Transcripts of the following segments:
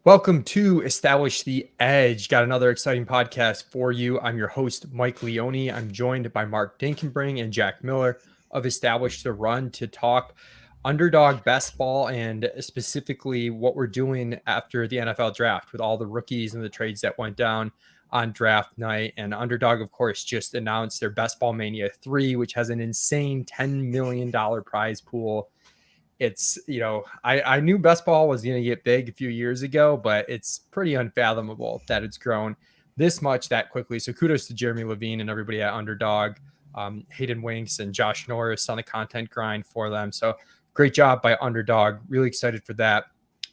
Welcome to Establish the Edge. Got another exciting podcast for you. I'm your host, Mike Leone. I'm joined by Mark Dinkenbring and Jack Miller of Establish the Run to talk underdog best ball and specifically what we're doing after the NFL draft with all the rookies and the trades that went down on draft night. And Underdog, of course, just announced their Best Ball Mania 3, which has an insane $10 million prize pool. It's, I knew best ball was going to get big a few years ago, but it's pretty unfathomable that it's grown this much that quickly. So kudos to Jeremy Levine and everybody at Underdog, Hayden Winks and Josh Norris on the content grind for them. So great job by Underdog. Really excited for that.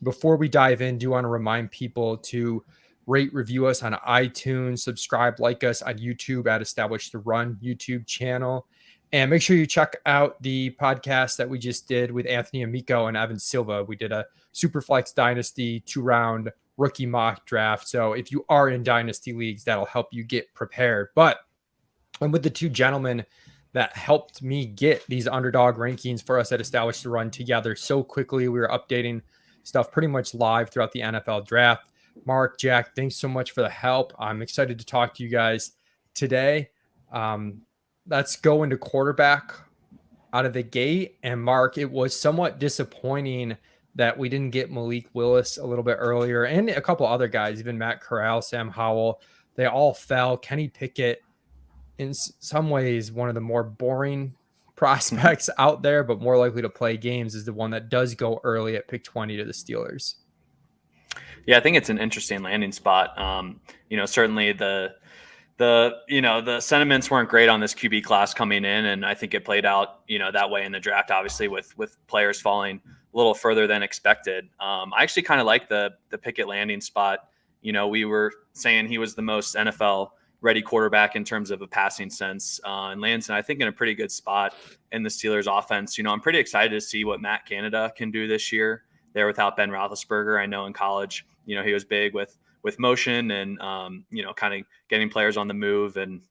Before we dive in, do want to remind people to rate, review us on iTunes, subscribe, like us on YouTube at Establish the Run YouTube channel. And make sure you check out the podcast that we just did with Anthony Amico and Evan Silva. We did a Superflex Dynasty 2-round rookie mock draft. So if you are in Dynasty leagues, that'll help you get prepared. But I'm with the two gentlemen that helped me get these underdog rankings for us at Establish the Run together so quickly. We were updating stuff pretty much live throughout the NFL draft. Mark, Jack, thanks so much for the help. I'm excited to talk to you guys today. Let's go into quarterback out of the gate. And Mark, it was somewhat disappointing that we didn't get Malik Willis a little bit earlier and a couple other guys, even Matt Corral, Sam Howell. They all fell. Kenny Pickett, in some ways, one of the more boring prospects out there, but more likely to play games, is the one that does go early at pick 20 to the Steelers. Yeah, I think it's an interesting landing spot. Certainly the sentiments weren't great on this QB class coming in, and I think it played out, that way in the draft, obviously with players falling a little further than expected. I actually kind of like the Pickett landing spot. We were saying he was the most NFL ready quarterback in terms of a passing sense, and lands, I think, in a pretty good spot in the Steelers offense. I'm pretty excited to see what Matt Canada can do this year there without Ben Roethlisberger. I know in college, he was big with motion and, kind of getting players on the move and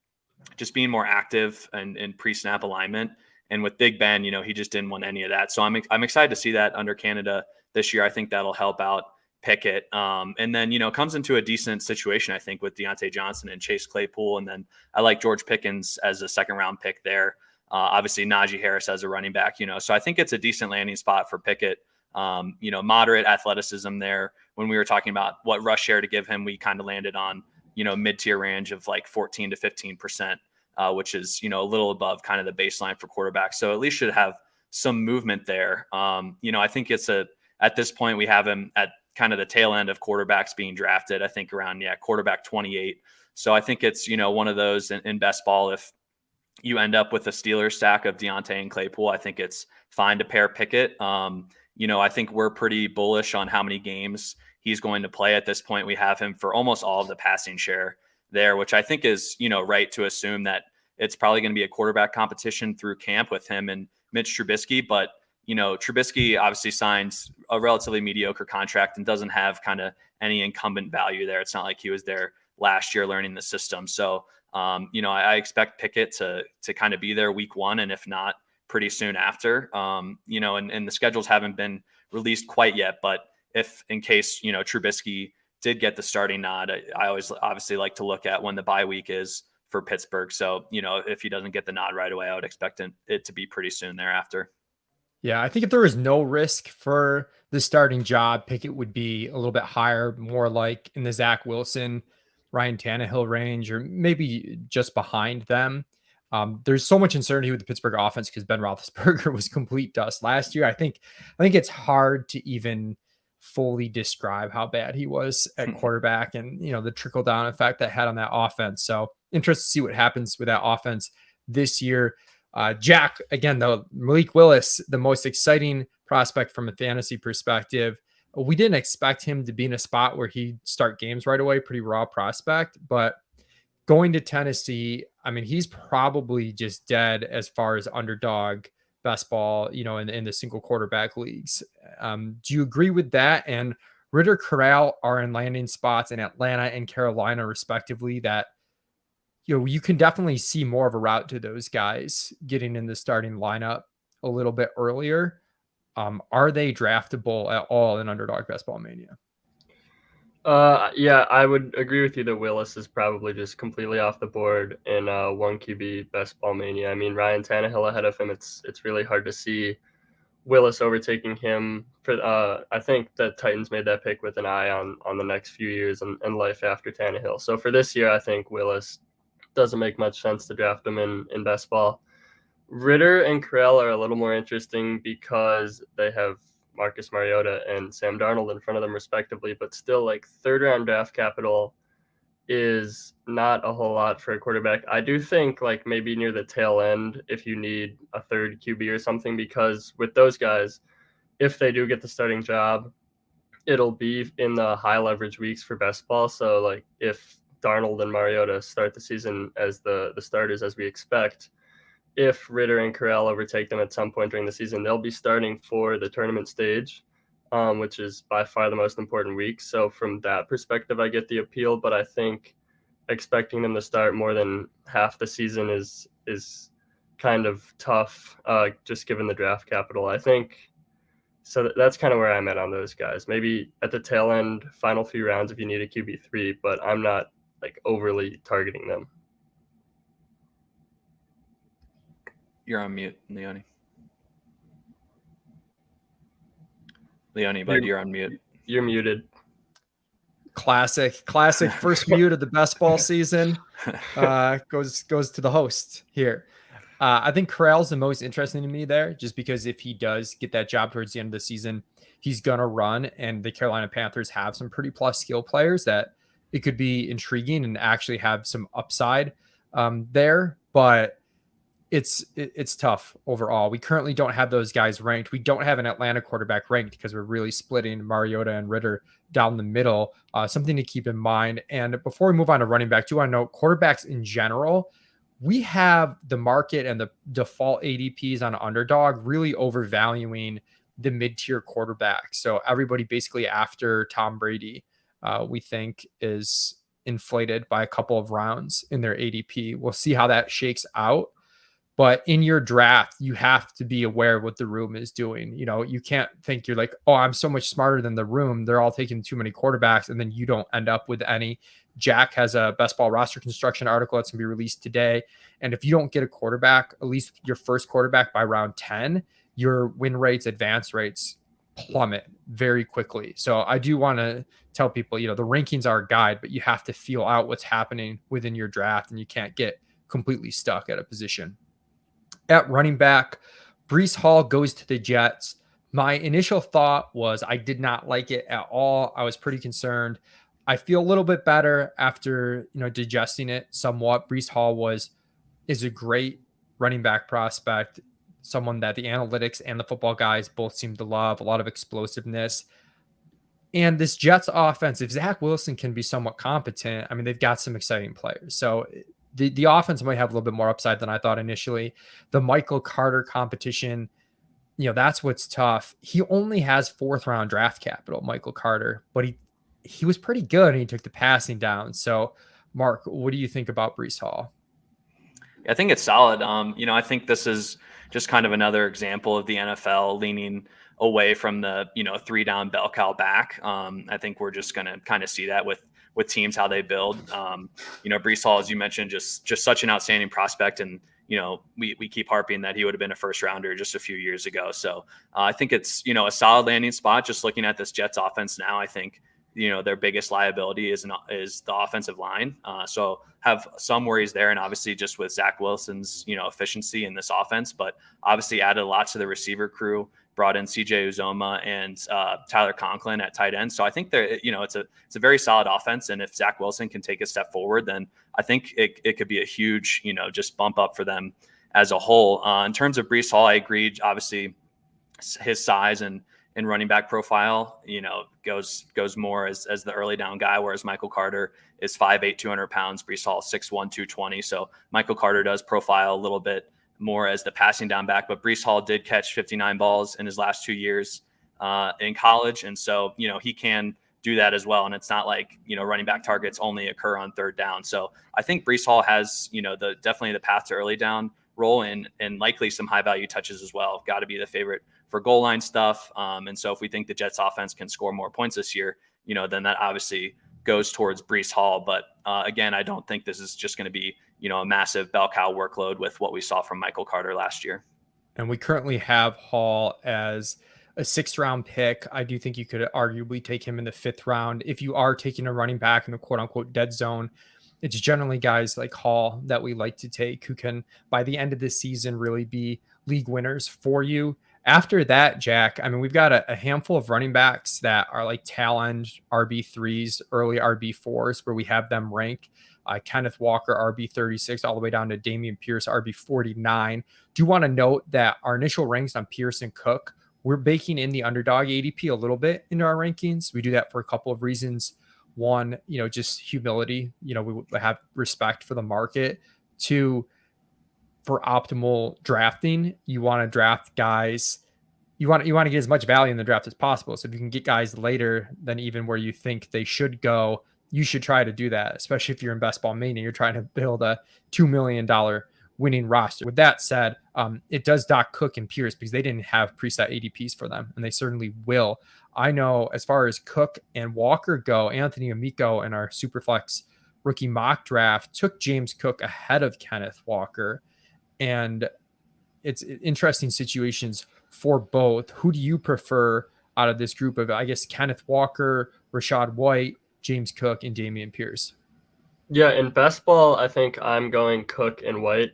just being more active and in pre-snap alignment. And with Big Ben, he just didn't want any of that. So I'm excited to see that under Canada this year. I think that'll help out Pickett. And then, comes into a decent situation, I think, with Deontay Johnson and Chase Claypool. And then I like George Pickens as a second round pick there. Obviously Najee Harris as a running back, so I think it's a decent landing spot for Pickett. Moderate athleticism there. When we were talking about what rush share to give him, we kind of landed on, mid-tier range of like 14 to 15%, which is, a little above kind of the baseline for quarterbacks. So at least should have some movement there. I think at this point, we have him at kind of the tail end of quarterbacks being drafted, I think around, quarterback 28. So I think it's, one of those in best ball. If you end up with a Steelers stack of Deontay and Claypool, I think it's fine to pair Pickett. I think we're pretty bullish on how many games he's going to play at this point. We have him for almost all of the passing share there, which I think is, right to assume that it's probably going to be a quarterback competition through camp with him and Mitch Trubisky. But, Trubisky obviously signs a relatively mediocre contract and doesn't have kind of any incumbent value there. It's not like he was there last year learning the system. So, I expect Pickett to kind of be there week one. And if not, pretty soon after, and the schedules haven't been released quite yet, but if in case, Trubisky did get the starting nod, I always obviously like to look at when the bye week is for Pittsburgh. So, if he doesn't get the nod right away, I would expect it to be pretty soon thereafter. Yeah, I think if there was no risk for the starting job, Pickett would be a little bit higher, more like in the Zach Wilson, Ryan Tannehill range, or maybe just behind them. There's so much uncertainty with the Pittsburgh offense because Ben Roethlisberger was complete dust last year. I think it's hard to even fully describe how bad he was at quarterback and, the trickle down effect that had on that offense. So interested to see what happens with that offense this year. Jack, again, though, Malik Willis, the most exciting prospect from a fantasy perspective. We didn't expect him to be in a spot where he'd start games right away, pretty raw prospect, but going to Tennessee, I mean, he's probably just dead as far as underdog best ball, in the single quarterback leagues. Do you agree with that? And Ritter Corral are in landing spots in Atlanta and Carolina, respectively, that, you can definitely see more of a route to those guys getting in the starting lineup a little bit earlier. Are they draftable at all in underdog best ball mania? Yeah, I would agree with you that Willis is probably just completely off the board in one QB best ball mania. I mean, Ryan Tannehill ahead of him. It's really hard to see Willis overtaking him. For I think the Titans made that pick with an eye on the next few years and life after Tannehill. So for this year, I think Willis doesn't make much sense to draft him in best ball. Ritter and Carell are a little more interesting because they have Marcus Mariota and Sam Darnold in front of them respectively, but still like third round draft capital is not a whole lot for a quarterback. I do think like maybe near the tail end if you need a third QB or something, because with those guys, if they do get the starting job, it'll be in the high leverage weeks for best ball. So like if Darnold and Mariota start the season as the starters as we expect, if Ritter and Corral overtake them at some point during the season, they'll be starting for the tournament stage, which is by far the most important week. So from that perspective, I get the appeal, but I think expecting them to start more than half the season is kind of tough, just given the draft capital. I think so. That's kind of where I'm at on those guys. Maybe at the tail end, final few rounds if you need a QB3, but I'm not like overly targeting them. You're on mute, Leone. Leone, bud, you're on mute. You're muted. Classic first mute of the best ball season. Goes to the host here. I think Corral's the most interesting to me there, just because if he does get that job towards the end of the season, he's gonna run, and the Carolina Panthers have some pretty plus skill players that it could be intriguing and actually have some upside there. But it's tough overall. We currently don't have those guys ranked. We don't have an Atlanta quarterback ranked because we're really splitting Mariota and Ritter down the middle. Something to keep in mind. And before we move on to running back, do want to note quarterbacks in general. We have the market and the default ADPs on Underdog really overvaluing the mid-tier quarterback. So everybody basically after Tom Brady, we think is inflated by a couple of rounds in their ADP. We'll see how that shakes out. But in your draft, you have to be aware of what the room is doing. You know, you can't think you're like, oh, I'm so much smarter than the room. They're all taking too many quarterbacks, and then you don't end up with any. Jack has a best ball roster construction article that's going to be released today. And if you don't get a quarterback, at least your first quarterback by round 10, your win rates, advance rates plummet very quickly. So I do want to tell people, you know, the rankings are a guide, but you have to feel out what's happening within your draft, and you can't get completely stuck at a position. At running back, Breece Hall goes to the Jets. My initial thought was I did not like it at all. I was pretty concerned. I feel a little bit better after, you know, digesting it somewhat. Breece Hall is a great running back prospect, someone that the analytics and the football guys both seem to love, a lot of explosiveness. And this Jets offense, if Zach Wilson can be somewhat competent, I mean, they've got some exciting players. So the offense might have a little bit more upside than I thought initially. The Michael Carter competition, you know, that's what's tough. He only has fourth round draft capital, Michael Carter, but he was pretty good and he took the passing down. So, Mark, what do you think about Breece Hall? I think it's solid. You know, I think this is just kind of another example of the NFL leaning away from the, you know, 3-down bell cow back. I think we're just going to kind of see that with teams, how they build. You know, Breece Hall, as you mentioned, just such an outstanding prospect. And, you know, we keep harping that he would have been a first rounder just a few years ago. So I think it's, you know, a solid landing spot. Just looking at this Jets offense now, I think, you know, their biggest liability is the offensive line. So have some worries there. And obviously just with Zach Wilson's, you know, efficiency in this offense, but obviously added a lot to the receiver crew, brought in CJ Uzoma and Tyler Conklin at tight end. So I think they're, you know, it's a very solid offense. And if Zach Wilson can take a step forward, then I think it could be a huge, you know, just bump up for them as a whole. In terms of Breece Hall, I agree. Obviously his size and running back profile, you know, goes more as the early down guy, whereas Michael Carter is 5'8", 200 pounds, Breece Hall 6'1", 220. So Michael Carter does profile a little bit more as the passing down back, but Breece Hall did catch 59 balls in his last 2 years in college. And so, you know, he can do that as well. And it's not like, you know, running back targets only occur on third down. So I think Breece Hall has, you know, definitely the path to early down role and likely some high value touches as well. Got to be the favorite for goal line stuff. And so if we think the Jets offense can score more points this year, then that obviously goes towards Breece Hall. But again, I don't think this is just going to be, a massive bell cow workload with what we saw from Michael Carter last year. And we currently have Hall as a 6th-round pick. I do think you could arguably take him in the 5th round. If you are taking a running back in the quote unquote dead zone, it's generally guys like Hall that we like to take who can, by the end of the season, really be league winners for you. After that, Jack, I mean, we've got a handful of running backs that are like tail end RB3s, early RB4s, where we have them rank. Kenneth Walker, RB36, all the way down to Dameon Pierce, RB49. Do want to note that our initial ranks on Pierce and Cook, we're baking in the underdog ADP a little bit into our rankings. We do that for a couple of reasons. One, just humility. We have respect for the market. Two, for optimal drafting, you want to draft guys. You want to get as much value in the draft as possible. So if you can get guys later than even where you think they should go, you should try to do that, especially if you're in Best Ball Mania. You're trying to build a $2 million winning roster. With that said, it does dock Cook and Pierce because they didn't have preset ADPs for them, and they certainly will. I know as far as Cook and Walker go, Anthony Amico in our Superflex rookie mock draft took James Cook ahead of Kenneth Walker. And it's interesting situations for both. Who do you prefer out of this group of, I guess, Kenneth Walker, Rachaad White, James Cook, and Dameon Pierce? Yeah, in best ball, I think I'm going Cook and White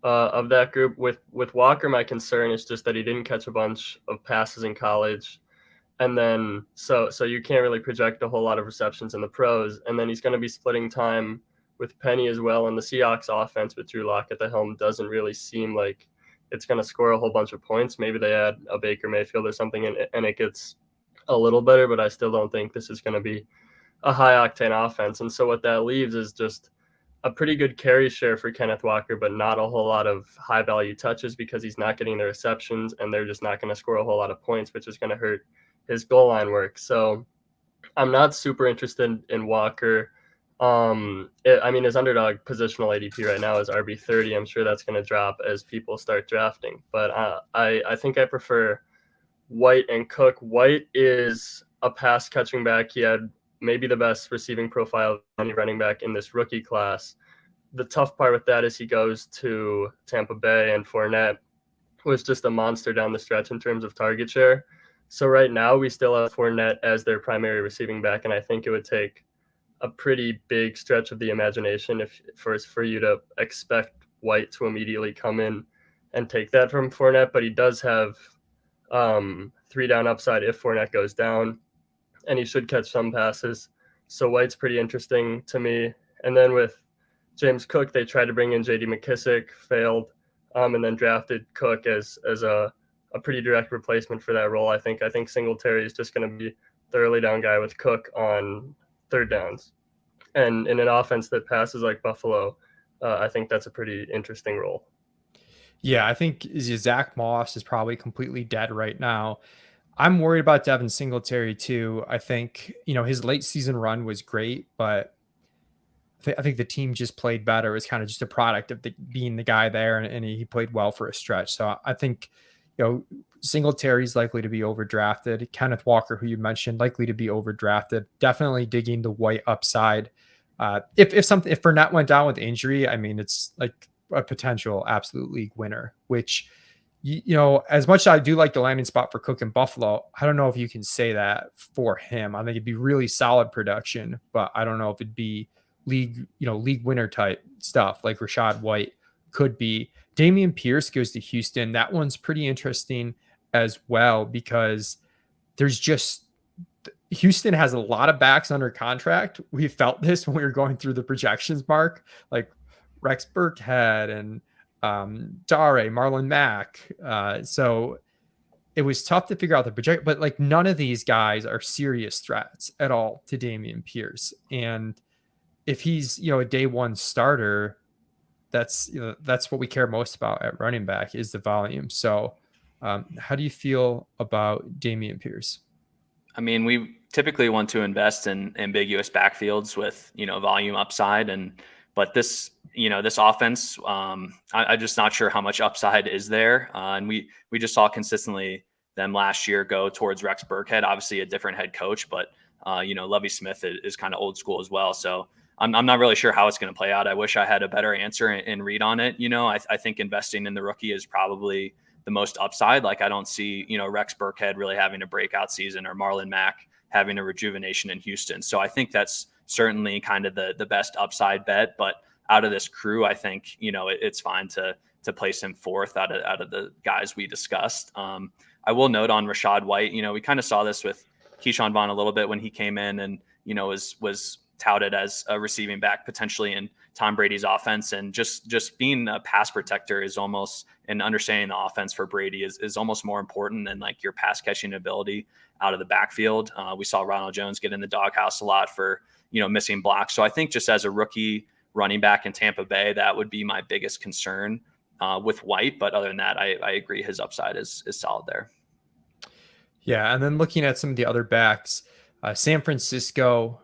of that group. With Walker, my concern is just that he didn't catch a bunch of passes in college. And then so you can't really project a whole lot of receptions in the pros. And then he's going to be splitting time with Penny as well. And the Seahawks offense with Drew Lock at the helm doesn't really seem like it's going to score a whole bunch of points. Maybe they add a Baker Mayfield or something and it gets a little better, but I still don't think this is going to be a high octane offense. And so what that leaves is just a pretty good carry share for Kenneth Walker, but not a whole lot of high value touches because he's not getting the receptions and they're just not going to score a whole lot of points, which is going to hurt his goal line work. So I'm not super interested in Walker. His underdog positional ADP right now is RB30. I'm sure that's going to drop as people start drafting, but I think I prefer White and Cook. White is a pass catching back. He had maybe the best receiving profile of any running back in this rookie class. The tough part with that is he goes to Tampa Bay, and Fournette was just a monster down the stretch in terms of target share. So right now we still have Fournette as their primary receiving back, and I think it would take a pretty big stretch of the imagination for you to expect White to immediately come in and take that from Fournette. But he does have 3 down upside if Fournette goes down, and he should catch some passes. So White's pretty interesting to me. And then with James Cook, they tried to bring in J.D. McKissick, failed, and then drafted Cook as a pretty direct replacement for that role. I think Singletary is just going to be the early down guy with Cook on 3rd downs. And in an offense that passes like Buffalo, I think that's a pretty interesting role. Yeah, I think Zach Moss is probably completely dead right now. I'm worried about Devin Singletary too. I think, his late season run was great, but I think the team just played better. It was kind of just a product of being the guy there, and he played well for a stretch. So I think, Singletary is likely to be overdrafted. Kenneth Walker, who you mentioned, likely to be overdrafted. Definitely digging the White upside. If Fournette went down with injury, I mean, it's like a potential absolute league winner, which, as much as I do like the landing spot for Cook in Buffalo, I don't know if you can say that for him. I think it'd be really solid production, but I don't know if it'd be league winner type stuff like Rachaad White could be. Dameon Pierce goes to Houston. That one's pretty interesting as well because Houston has a lot of backs under contract. We felt this when we were going through the projections, Mark, like Rex Burkhead and Dare, Marlon Mack. So it was tough to figure out the project, but like none of these guys are serious threats at all to Dameon Pierce. And if he's, a day one starter, that's what we care most about at running back is the volume. So how do you feel about Dameon Pierce? I mean, we typically want to invest in ambiguous backfields with, volume upside. But this offense, I'm just not sure how much upside is there. And we just saw consistently them last year go towards Rex Burkhead, obviously a different head coach, but Lovie Smith is kind of old school as well. So I'm not really sure how it's going to play out. I wish I had a better answer and read on it. I think investing in the rookie is probably the most upside. Like I don't see, Rex Burkhead really having a breakout season or Marlon Mack having a rejuvenation in Houston. So I think that's certainly kind of the best upside bet. But out of this crew, I think, it's fine to place him fourth out of the guys we discussed. I will note on Rachaad White, we kind of saw this with Keyshawn Vaughn a little bit when he came in and, was touted as a receiving back potentially in Tom Brady's offense. And just being a pass protector is almost, and understanding the offense for Brady is almost more important than like your pass catching ability out of the backfield. We saw Ronald Jones get in the doghouse a lot for, missing blocks. So I think just as a rookie running back in Tampa Bay, that would be my biggest concern with White. But other than that, I agree his upside is solid there. Yeah. And then looking at some of the other backs, San Francisco,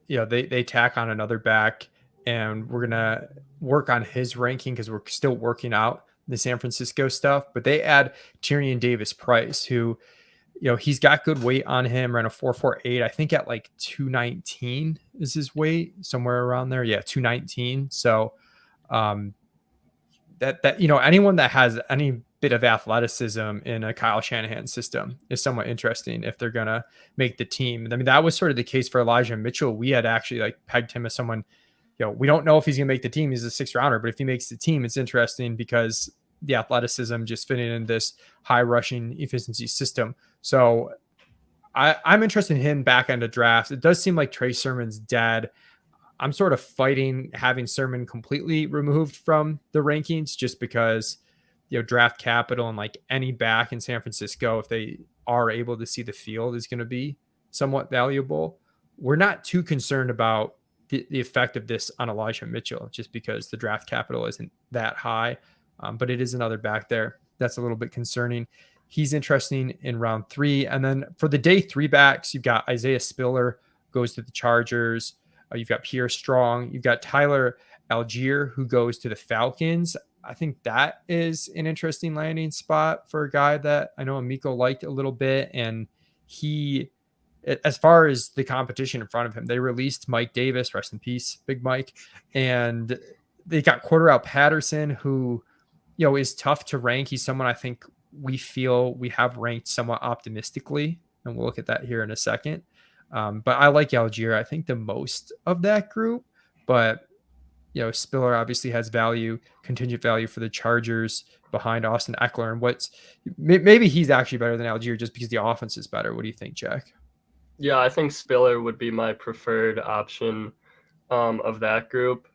they tack on another back, and we're going to work on his ranking because we're still working out the San Francisco stuff. But they add Tyrion Davis-Price, who, he's got good weight on him, ran a 4.48. I think at like 219 is his weight, somewhere around there. Yeah, 219. So anyone that has any bit of athleticism in a Kyle Shanahan system is somewhat interesting if they're going to make the team. I mean, that was sort of the case for Elijah Mitchell. We had actually like pegged him as someone, we don't know if he's going to make the team. He's a 6th rounder, but if he makes the team, it's interesting because the athleticism just fitting in this high rushing efficiency system. So I'm interested in him back end of drafts. It does seem like Trey Sermon's dead. I'm sort of fighting having Sermon completely removed from the rankings just because, draft capital and like any back in San Francisco, if they are able to see the field, is going to be somewhat valuable. We're not too concerned about the effect of this on Elijah Mitchell just because the draft capital isn't that high. But it is another back there that's a little bit concerning. He's interesting in round 3. And then for the day 3 backs, you've got Isaiah Spiller goes to the Chargers. You've got Pierre Strong. You've got Tyler Algier, who goes to the Falcons. I think that is an interesting landing spot for a guy that I know Amico liked a little bit. And he, as far as the competition in front of him, they released Mike Davis, rest in peace, Big Mike. And they got Cordell Patterson, who, is tough to rank. He's someone I think we feel we have ranked somewhat optimistically. And we'll look at that here in a second. But I like Algier, I think, the most of that group. But, Spiller obviously has value, contingent value for the Chargers behind Austin Eckler. And maybe he's actually better than Algier just because the offense is better. What do you think, Jack? Yeah, I think Spiller would be my preferred option of that group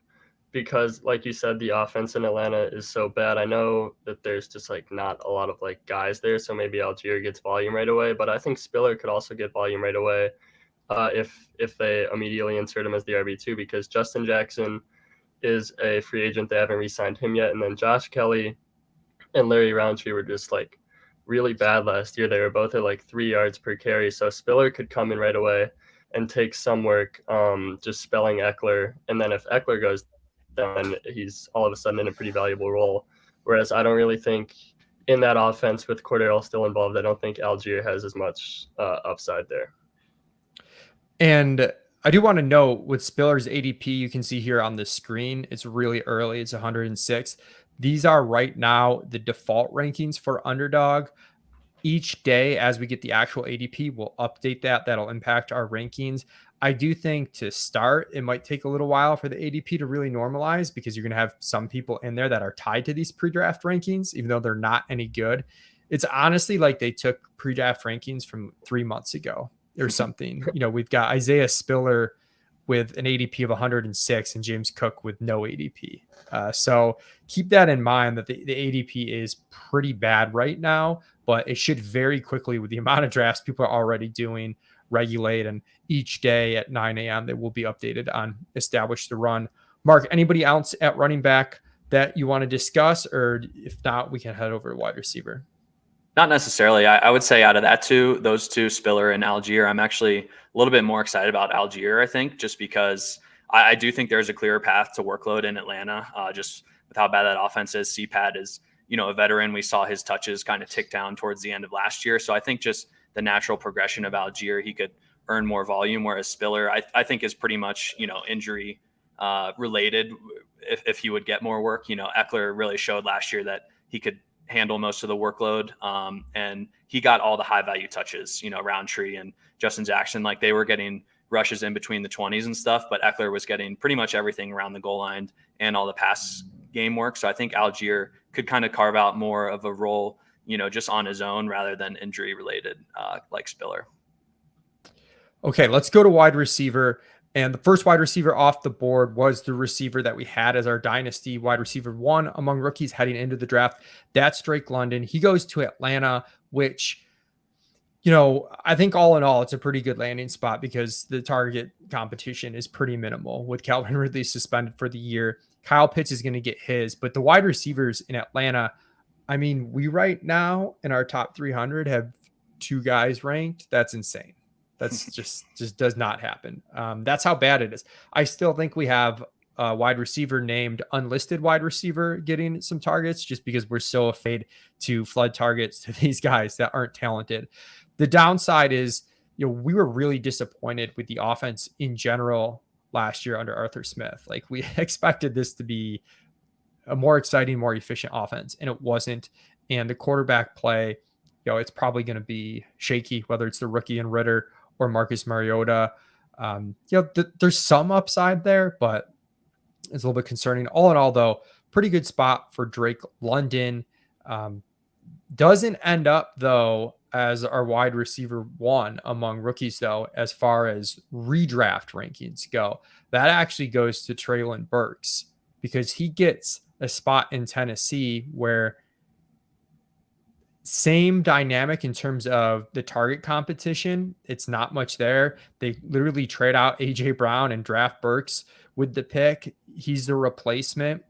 because, like you said, the offense in Atlanta is so bad. I know that there's just like not a lot of like guys there, so maybe Algier gets volume right away. But I think Spiller could also get volume right away if they immediately insert him as the RB2 because Justin Jackson is a free agent. They haven't re-signed him yet. And then Josh Kelly and Larry Roundtree were just like really bad last year. They were both at like 3 yards per carry. So Spiller could come in right away and take some work just spelling Eckler. And then if Eckler goes down, he's all of a sudden in a pretty valuable role. Whereas I don't really think in that offense with Cordell still involved, I don't think Algier has as much upside there. And I do want to note with Spiller's ADP, you can see here on the screen, it's really early. It's 106. These are right now the default rankings for Underdog. Each day, as we get the actual ADP, we'll update that. That'll impact our rankings. I do think to start, it might take a little while for the ADP to really normalize because you're going to have some people in there that are tied to these pre-draft rankings, even though they're not any good. It's honestly like they took pre-draft rankings from 3 months ago or something. We've got Isaiah Spiller with an ADP of 106 and James Cook with no ADP. So keep that in mind that the ADP is pretty bad right now, but it should very quickly with the amount of drafts people are already doing regulate. And each day at 9 a.m. they will be updated on Establish the Run. Mark, anybody else at running back that you want to discuss? Or if not, we can head over to wide receiver. Not necessarily. I would say out of those two, Spiller and Algier, I'm actually a little bit more excited about Algier, I think, just because I do think there's a clearer path to workload in Atlanta, just with how bad that offense is. CPAT is, a veteran. We saw his touches kind of tick down towards the end of last year. So I think just the natural progression of Algier, he could earn more volume, whereas Spiller, I think, is pretty much, injury related if he would get more work. Eckler really showed last year that he could handle most of the workload, and he got all the high value touches. Roundtree and Justin Jackson, like, they were getting rushes in between the 20s and stuff, but Eckler was getting pretty much everything around the goal line and all the pass game work. So I think Algier could kind of carve out more of a role, just on his own rather than injury related, like Spiller. Okay, let's go to wide receiver. And the first wide receiver off the board was the receiver that we had as our dynasty wide receiver 1 among rookies heading into the draft. That's Drake London. He goes to Atlanta, which, I think all in all, it's a pretty good landing spot because the target competition is pretty minimal with Calvin Ridley suspended for the year. Kyle Pitts is going to get his, but the wide receivers in Atlanta, I mean, we right now in our top 300 have 2 guys ranked. That's insane. That's just does not happen. That's how bad it is. I still think we have a wide receiver named unlisted wide receiver getting some targets just because we're so afraid to flood targets to these guys that aren't talented. The downside is, we were really disappointed with the offense in general last year under Arthur Smith. Like, we expected this to be a more exciting, more efficient offense, and it wasn't. And the quarterback play, it's probably going to be shaky, whether it's the rookie and Ritter or Marcus Mariota. There's some upside there, but it's a little bit concerning. All in all, though, pretty good spot for Drake London. Doesn't end up, though, as our wide receiver 1 among rookies, though, as far as redraft rankings go. That actually goes to Treylon Burks because he gets a spot in Tennessee where same dynamic in terms of the target competition. It's not much there. They literally trade out AJ Brown and draft Burks with the pick. He's the replacement.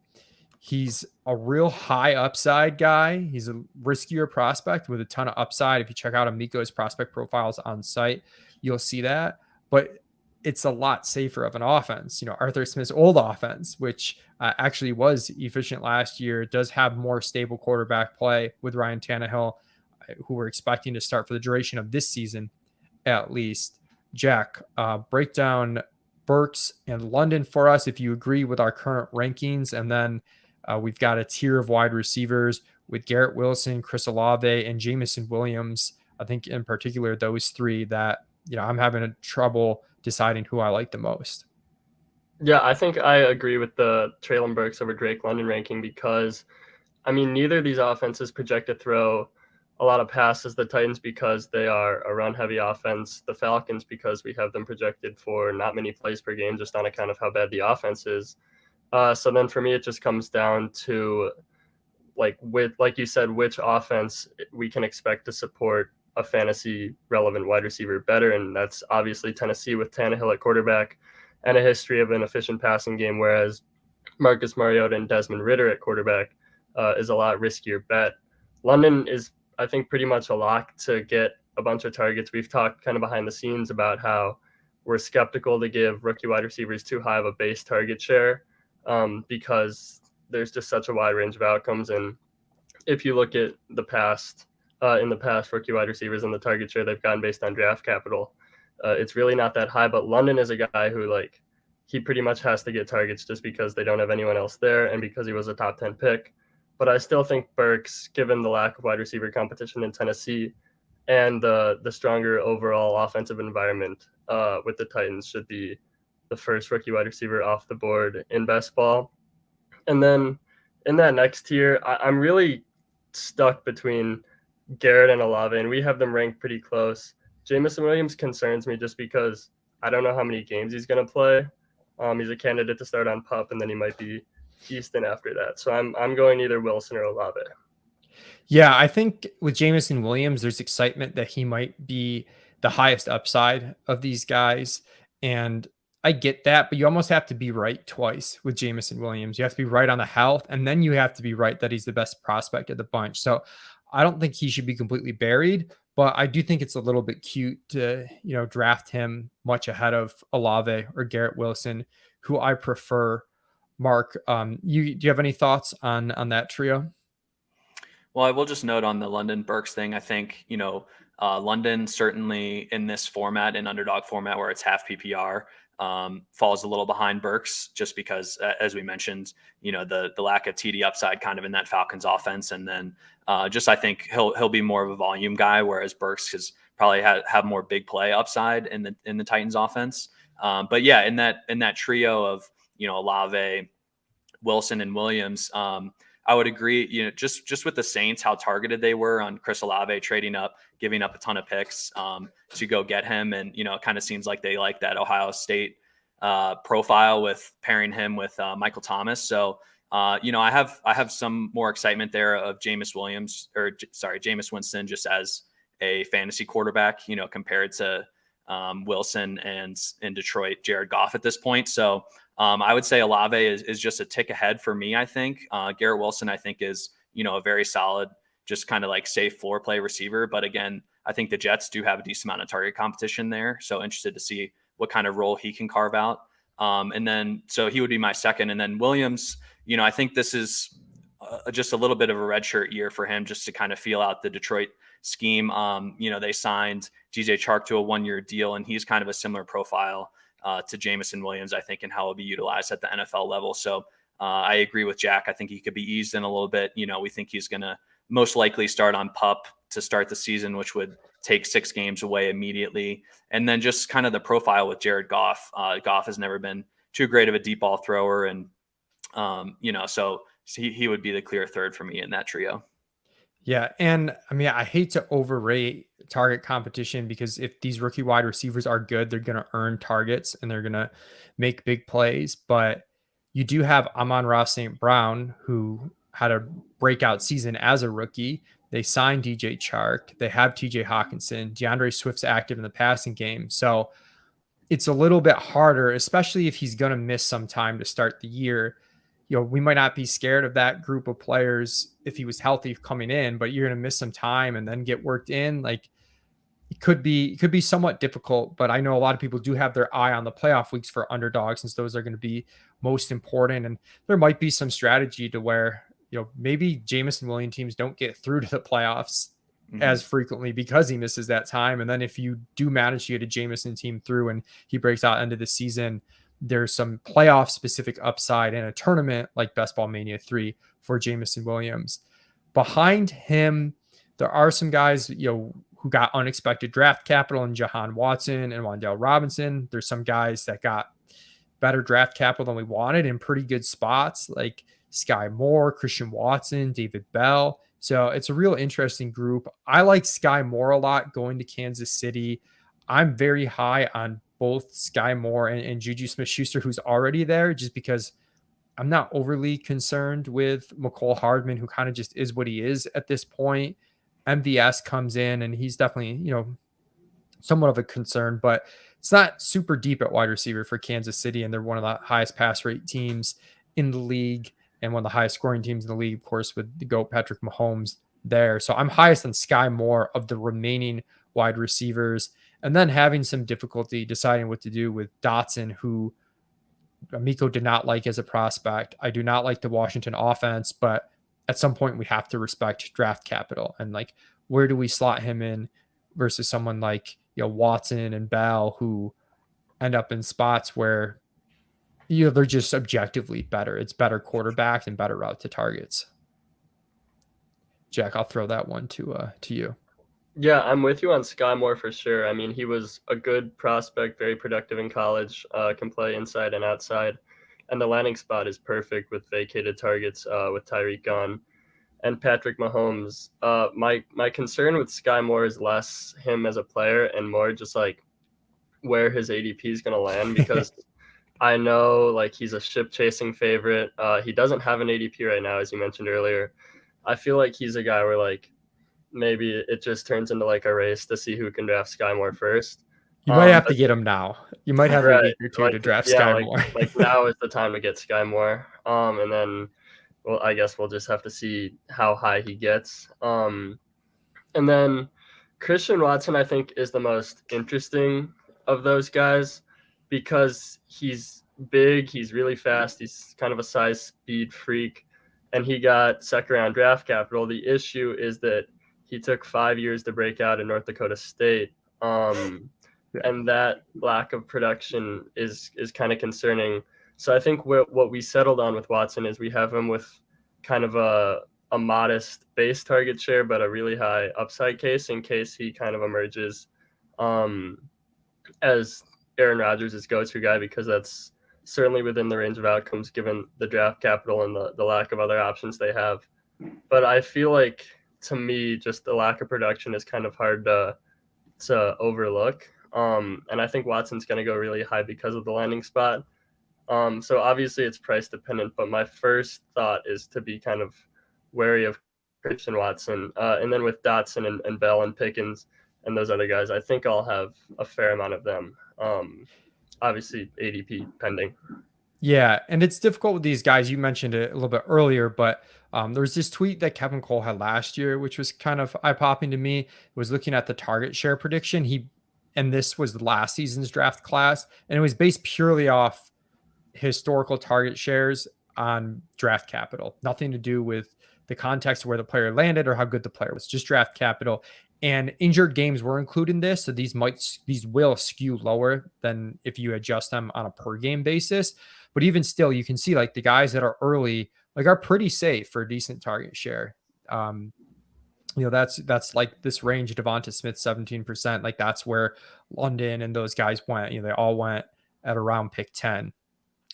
He's a real high upside guy. He's a riskier prospect with a ton of upside. If you check out Amico's prospect profiles on site, you'll see that. But it's a lot safer of an offense. Arthur Smith's old offense, which actually was efficient last year, does have more stable quarterback play with Ryan Tannehill, who we're expecting to start for the duration of this season, at least. Jack, break down Burks and London for us if you agree with our current rankings. And then we've got a tier of wide receivers with Garrett Wilson, Chris Olave, and Jameson Williams. I think in particular, those 3 that, I'm having trouble deciding who I like the most. Yeah, I think I agree with the Treylon Burks over Drake London ranking because, I mean, neither of these offenses project to throw a lot of passes. The Titans because they are a run-heavy offense. The Falcons because we have them projected for not many plays per game just on account of how bad the offense is. So then for me, it just comes down to, like you said, which offense we can expect to support a fantasy relevant wide receiver better. And that's obviously Tennessee with Tannehill at quarterback and a history of an efficient passing game, whereas Marcus Mariota and Desmond Ritter at quarterback is a lot riskier bet. London is, I think, pretty much a lock to get a bunch of targets. We've talked kind of behind the scenes about how we're skeptical to give rookie wide receivers too high of a base target share because there's just such a wide range of outcomes. And if you look at the past, in the past, rookie wide receivers and the target share they've gotten based on draft capital, it's really not that high. But London is a guy who, like, he pretty much has to get targets just because they don't have anyone else there and because he was a top 10 pick. But I still think Burks, given the lack of wide receiver competition in Tennessee and the stronger overall offensive environment with the Titans, should be the first rookie wide receiver off the board in best ball. And then in that next tier, I'm really stuck between Garrett and Olave, and we have them ranked pretty close. Jameson Williams concerns me just because I don't know how many games he's going to play. He's a candidate to start on PUP, and then he might be Easton after that. So I'm going either Wilson or Olave. Yeah, I think with Jameson Williams, there's excitement that he might be the highest upside of these guys. And I get that, but you almost have to be right twice with Jameson Williams. You have to be right on the health, and then you have to be right that he's the best prospect of the bunch. So I don't think he should be completely buried, but I do think it's a little bit cute to, draft him much ahead of Olave or Garrett Wilson, who I prefer. Mark, do you have any thoughts on that trio? Well, I will just note on the London Burks thing, I think, London, certainly in this format, in underdog format where it's half PPR, falls a little behind Burks just because, as we mentioned, the lack of TD upside kind of in that Falcons offense. And then just I think he'll be more of a volume guy, whereas Burks has probably have more big play upside in the Titans offense. But yeah, in that trio of, Olave, Wilson, and Williams, I would agree, just with the Saints, how targeted they were on Chris Olave, trading up, giving up a ton of picks to go get him. And, it kind of seems like they like that Ohio State profile with pairing him with Michael Thomas. So, I have some more excitement there of Jameis Winston, just as a fantasy quarterback, compared to Wilson and in Detroit, Jared Goff at this point. So I would say Olave is just a tick ahead for me. I think Garrett Wilson, I think, is, a very solid, just kind of like safe floor play receiver. But again, I think the Jets do have a decent amount of target competition there. So interested to see what kind of role he can carve out. And then, so he would be my second. And then Williams, I think this is just a little bit of a redshirt year for him, just to kind of feel out the Detroit scheme. They signed DJ Chark to a 1-year deal, and he's kind of a similar profile to Jameson Williams, I think, and how he'll be utilized at the NFL level. So I agree with Jack. I think he could be eased in a little bit. We think he's going to most likely start on PUP to start the season, which would take 6 games away immediately. And then just kind of the profile with Jared Goff. Goff has never been too great of a deep ball thrower. And, so he would be the clear third for me in that trio. Yeah. And I mean, I hate to overrate target competition, because if these rookie wide receivers are good, they're going to earn targets and they're going to make big plays. But you do have Amon-Ra St. Brown, who had a breakout season as a rookie. They signed DJ Chark. They have TJ Hawkinson. DeAndre Swift's active in the passing game. So it's a little bit harder, especially if he's going to miss some time to start the year. We might not be scared of that group of players if he was healthy coming in, but you're going to miss some time and then get worked in. Like, it could be somewhat difficult, but I know a lot of people do have their eye on the playoff weeks for underdogs, since those are going to be most important. And there might be some strategy to where, maybe Jameson Williams teams don't get through to the playoffs as frequently because he misses that time. And then if you do manage to get a Jameson team through and he breaks out end of the season, there's some playoff specific upside in a tournament like Best Ball Mania 3 for Jameson Williams. Behind him, there are some guys, who got unexpected draft capital in Jahan Watson and Wan'Dale Robinson. There's some guys that got better draft capital than we wanted in pretty good spots, like Sky Moore, Christian Watson, David Bell. So it's a real interesting group. I like Sky Moore a lot going to Kansas City. I'm very high on both Sky Moore and Juju Smith-Schuster, who's already there, just because I'm not overly concerned with McCole Hardman, who kind of just is what he is at this point. MVS comes in and he's definitely, somewhat of a concern, but it's not super deep at wide receiver for Kansas City. And they're one of the highest pass rate teams in the league and one of the highest scoring teams in the league, of course, with the GOAT Patrick Mahomes there. So I'm highest on Sky Moore of the remaining wide receivers, and then having some difficulty deciding what to do with Dotson, who Amico did not like as a prospect. I do not like the Washington offense, but at some point we have to respect draft capital, and like, where do we slot him in versus someone like, Watson and Bell, who end up in spots where, they're just objectively better. It's better quarterbacks and better route to targets. Jack, I'll throw that one to you. Yeah, I'm with you on Sky Moore for sure. I mean, he was a good prospect, very productive in college, can play inside and outside. And the landing spot is perfect with vacated targets with Tyreek gone and Patrick Mahomes. My concern with Sky Moore is less him as a player and more just like where his ADP is going to land, because I know like he's a ship chasing favorite. He doesn't have an ADP right now, as you mentioned earlier. I feel like he's a guy where like maybe it just turns into like a race to see who can draft Sky Moore first. You might have to get him now. You might have a week or two to draft Sky Moore. Like now is the time to get Sky Moore. And then, well, I guess we'll just have to see how high he gets. And then Christian Watson, I think, is the most interesting of those guys because he's big, he's really fast, he's kind of a size speed freak, and he got second round draft capital. The issue is that he took 5 years to break out in North Dakota State. And that lack of production is kind of concerning. So I think what we settled on with Watson is we have him with kind of a modest base target share, but a really high upside case in case he kind of emerges as Aaron Rodgers' go-to guy, because that's certainly within the range of outcomes given the draft capital and the lack of other options they have. But I feel like, to me, just the lack of production is kind of hard to overlook. And I think Watson's going to go really high because of the landing spot. So obviously it's price dependent, but my first thought is to be kind of wary of Christian Watson. And then with Dotson and Bell and Pickens and those other guys, I think I'll have a fair amount of them. Obviously ADP pending. Yeah, and it's difficult with these guys. You mentioned it a little bit earlier, but there was this tweet that Kevin Cole had last year, which was kind of eye-popping to me. It was looking at the target share prediction. And this was last season's draft class, and it was based purely off historical target shares on draft capital. Nothing to do with the context of where the player landed or how good the player was, just draft capital. And injured games were included in this, so these will skew lower than if you adjust them on a per game basis. But even still, you can see like the guys that are early are pretty safe for a decent target share. That's like this range. Devonta Smith 17%. Like that's where London and those guys went. They all went at around pick 10.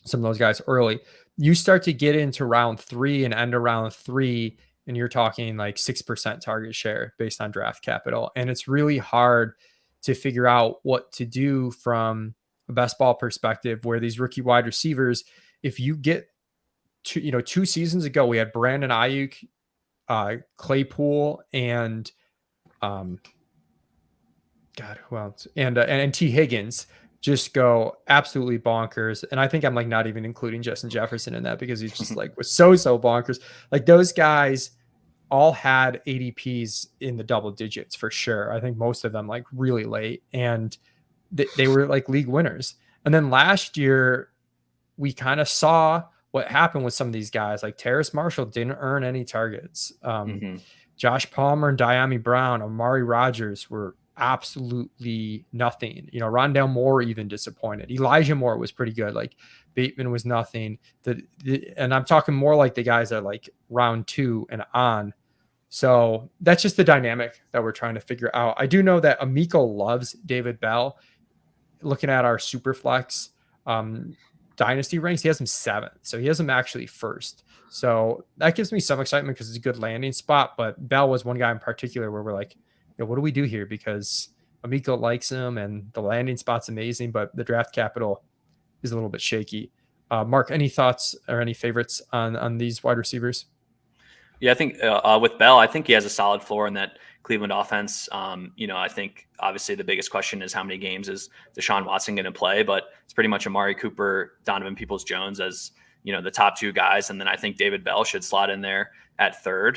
Some of those guys early. You start to get into round 3 and end around 3, and you're talking like 6% target share based on draft capital. And it's really hard to figure out what to do from a best ball perspective, where these rookie wide receivers, if you get to, 2 seasons ago, we had Brandon Ayuk, Claypool, and God, who else? And T. Higgins just go absolutely bonkers. And I think I'm like not even including Justin Jefferson in that, because he's just like was so bonkers. Like those guys all had ADPs in the double digits for sure. I think most of them like really late, and they were like league winners. And then last year we kind of saw what happened with some of these guys. Like Terrace Marshall didn't earn any targets. Josh Palmer and Diami Brown, Amari Rodgers were absolutely nothing. Rondale Moore even disappointed. Elijah Moore was pretty good. Like Bateman was nothing. And I'm talking more like the guys that like round 2 and on. So that's just the dynamic that we're trying to figure out. I do know that Amico loves David Bell. Looking at our Superflex Dynasty ranks, he has him 7th. So he has him actually first. So that gives me some excitement because it's a good landing spot. But Bell was one guy in particular where we're like, what do we do here? Because Amico likes him and the landing spot's amazing, but the draft capital is a little bit shaky. Mark, any thoughts or any favorites on these wide receivers? Yeah, I think with Bell, I think he has a solid floor in that Cleveland offense. I think obviously the biggest question is how many games is Deshaun Watson going to play, but it's pretty much Amari Cooper, Donovan Peoples-Jones as, the top 2 guys. And then I think David Bell should slot in there at 3rd.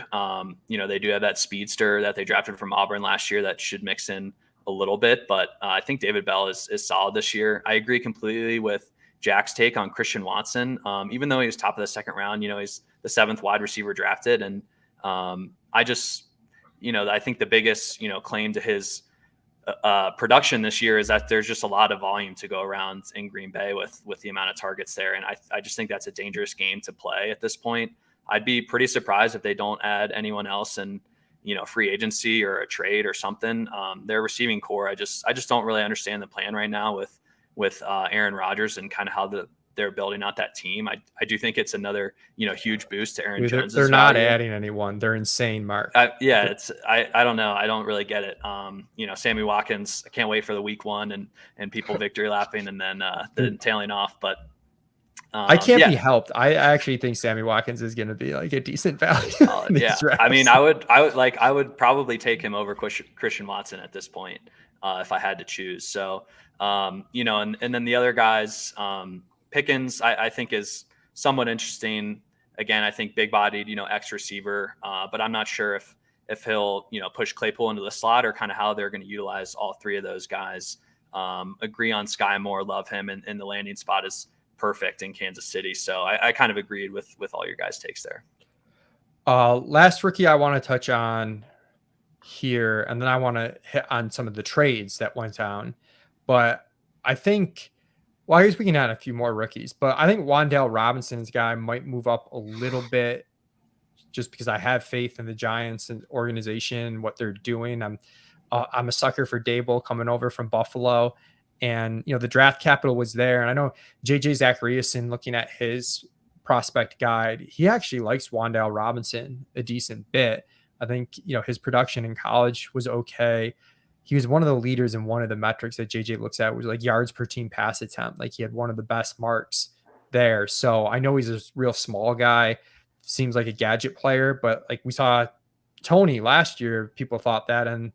They do have that speedster that they drafted from Auburn last year that should mix in a little bit, but I think David Bell is solid this year. I agree completely with Jack's take on Christian Watson. Even though he was top of the 2nd round, he's the 7th wide receiver drafted. And I think the biggest, claim to his production this year is that there's just a lot of volume to go around in Green Bay with the amount of targets there. And I just think that's a dangerous game to play at this point. I'd be pretty surprised if they don't add anyone else in, free agency or a trade or something. Their receiving core, I just don't really understand the plan right now with Aaron Rodgers and kind of how they're building out that team. I do think it's another, huge boost to Aaron Jones. They're not adding anyone. They're insane, Mark. I don't know. I don't really get it. Sammy Watkins, I can't wait for the week 1 and people victory lapping and then the tailing off. But I can't be helped. I actually think Sammy Watkins is going to be like a decent value. Yeah. Drafts. I mean, I would probably take him over Christian Watson at this point if I had to choose. So, and then the other guys, Pickens, I think is somewhat interesting. Again, I think big-bodied, X receiver, but I'm not sure if he'll, push Claypool into the slot or kind of how they're going to utilize all 3 of those guys. Agree on Sky Moore, love him, and the landing spot is perfect in Kansas City. So I kind of agreed with all your guys' takes there. Last rookie I want to touch on here, and then I want to hit on some of the trades that went down. But I think, well, I guess we can add a few more rookies, but I think Wan'Dale Robinson's guy might move up a little bit just because I have faith in the Giants and organization, what they're doing. I'm a sucker for Dable coming over from Buffalo, and the draft capital was there. And I know JJ Zachariason, looking at his prospect guide, he actually likes Wan'Dale Robinson a decent bit. I think his production in college was okay. He was one of the leaders in one of the metrics that JJ looks at, was like yards per team pass attempt. Like he had one of the best marks there. So I know he's a real small guy, seems like a gadget player, but like we saw Tony last year, people thought that, and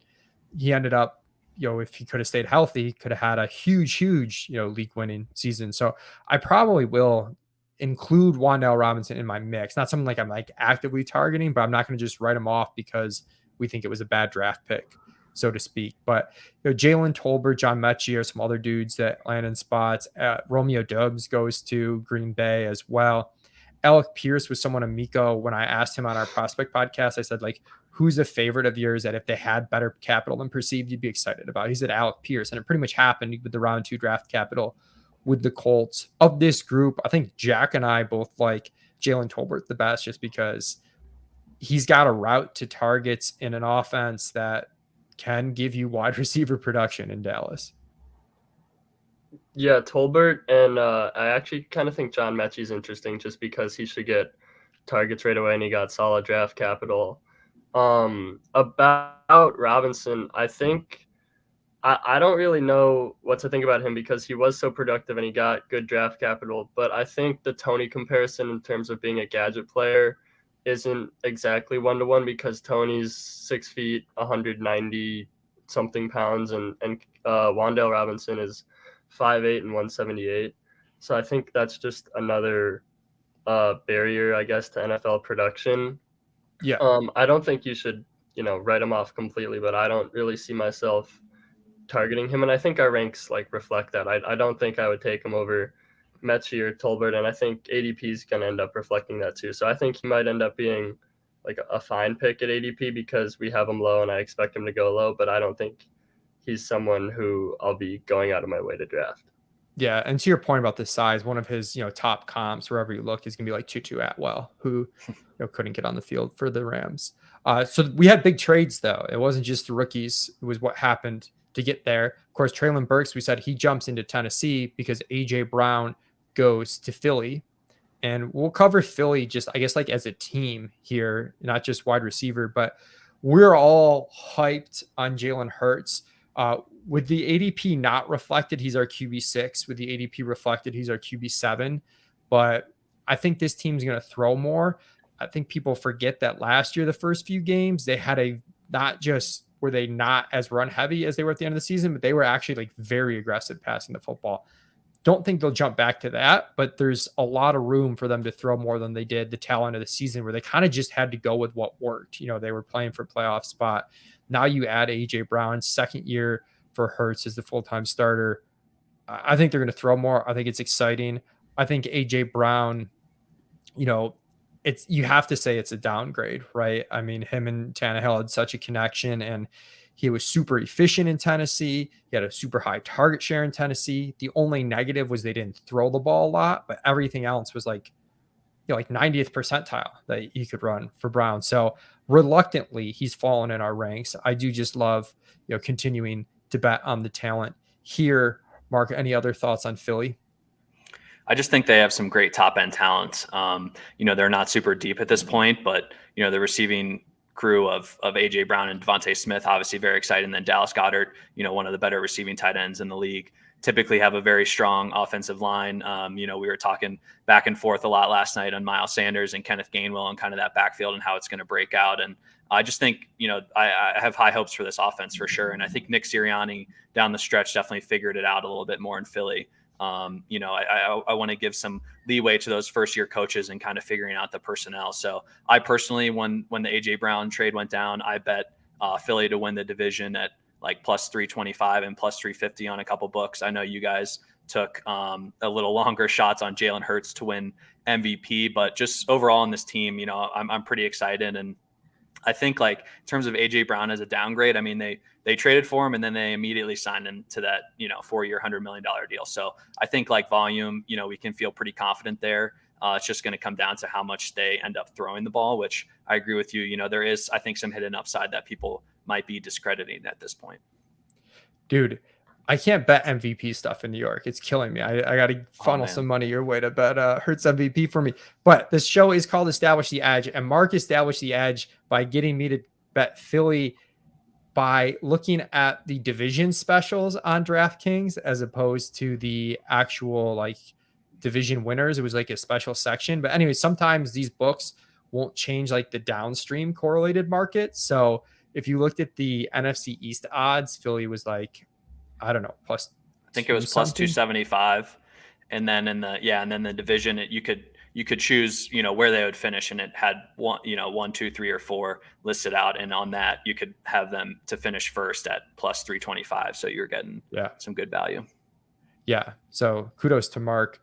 he ended up, if he could have stayed healthy, could have had a huge, league winning season. So I probably will include Wan'Dale Robinson in my mix. Not something like I'm like actively targeting, but I'm not going to just write him off because we think it was a bad draft pick, so to speak. But Jalen Tolbert, John Mechie are some other dudes that land in spots. Romeo Doubs goes to Green Bay as well. Alec Pierce was someone, Amico, when I asked him on our prospect podcast, I said, like, who's a favorite of yours that if they had better capital than perceived, you'd be excited about? He said Alec Pierce. And it pretty much happened with the round 2 draft capital with the Colts. Of this group, I think Jack and I both like Jalen Tolbert the best, just because he's got a route to targets in an offense that can give you wide receiver production in Dallas. Yeah, Tolbert, and I actually kind of think John Mechie's interesting just because he should get targets right away and he got solid draft capital. About Robinson, I think I don't really know what to think about him because he was so productive and he got good draft capital, but I think the Tony comparison in terms of being a gadget player isn't exactly 1-to-1 because Tony's 6 feet, 190 something pounds, and Wan'Dale Robinson is 5'8" and 178. So I think that's just another barrier, I guess, to NFL production. Yeah. I don't think you should, write him off completely, but I don't really see myself targeting him, and I think our ranks like reflect that. I don't think I would take him over Mechie or Tolbert, and I think ADP is going to end up reflecting that too. So I think he might end up being like a fine pick at ADP because we have him low and I expect him to go low, but I don't think he's someone who I'll be going out of my way to draft. Yeah, and to your point about the size, one of his top comps wherever you look is going to be like Tutu Atwell, who couldn't get on the field for the Rams. So we had big trades though. It wasn't just the rookies; it was what happened to get there. Of course, Treylon Burks, we said he jumps into Tennessee because AJ Brown goes to Philly, and we'll cover Philly just I guess like as a team here, not just wide receiver, but we're all hyped on Jalen Hurts. With the ADP not reflected, he's our QB6. With the ADP reflected, he's our QB7. But I think this team's going to throw more. I think people forget that last year, the first few games, they had not just were they not as run heavy as they were at the end of the season, but they were actually like very aggressive passing the football. Don't think they'll jump back to that, but there's a lot of room for them to throw more than they did the tail end of the season where they kind of just had to go with what worked. They were playing for playoff spot. Now you add AJ Brown, second year for Hurts as the full-time starter. I think they're going to throw more. I think it's exciting. I think AJ Brown, you have to say it's a downgrade, right? I mean, him and Tannehill had such a connection, and he was super efficient in Tennessee. He had a super high target share in Tennessee. The only negative was they didn't throw the ball a lot, but everything else was like 90th percentile that he could run for Brown. So reluctantly, he's fallen in our ranks. I do just love, continuing to bet on the talent here. Mark, any other thoughts on Philly? I just think they have some great top end talent. They're not super deep at this point, but the receiving crew of AJ Brown and Devontae Smith, obviously very exciting. And then Dallas Goedert, one of the better receiving tight ends in the league, typically have a very strong offensive line. We were talking back and forth a lot last night on Miles Sanders and Kenneth Gainwell and kind of that backfield and how it's going to break out. And I just think, I have high hopes for this offense for sure. And I think Nick Sirianni down the stretch definitely figured it out a little bit more in Philly. I want to give some leeway to those first year coaches and kind of figuring out the personnel. So I personally, when the AJ Brown trade went down, I bet Philly to win the division at like plus 325 and plus 350 on a couple books. I know you guys took a little longer shots on Jalen Hurts to win MVP, but just overall in this team, I'm pretty excited. And I think like in terms of AJ Brown as a downgrade, I mean they traded for him and then they immediately signed him to that 4-year $100 million deal. So I think like volume, we can feel pretty confident there. It's just going to come down to how much they end up throwing the ball, which I agree with you. There is, I think, some hidden upside that people might be discrediting at this point. Dude, I can't bet MVP stuff in New York. It's killing me. I got to funnel some money your way to bet Hurts MVP for me. But this show is called Establish the Edge, and Mark established the edge by getting me to bet Philly by looking at the division specials on DraftKings as opposed to the actual like division winners. It was like a special section. But anyway, sometimes these books won't change like the downstream correlated market. So if you looked at the NFC East odds, Philly was like, I don't know, plus I think it was plus 275. And then and then the division, you could choose, where they would finish, and it had 1, 2, 3, or 4 listed out. And on that, you could have them to finish first at plus 325. So you're getting some good value. Yeah. So kudos to Mark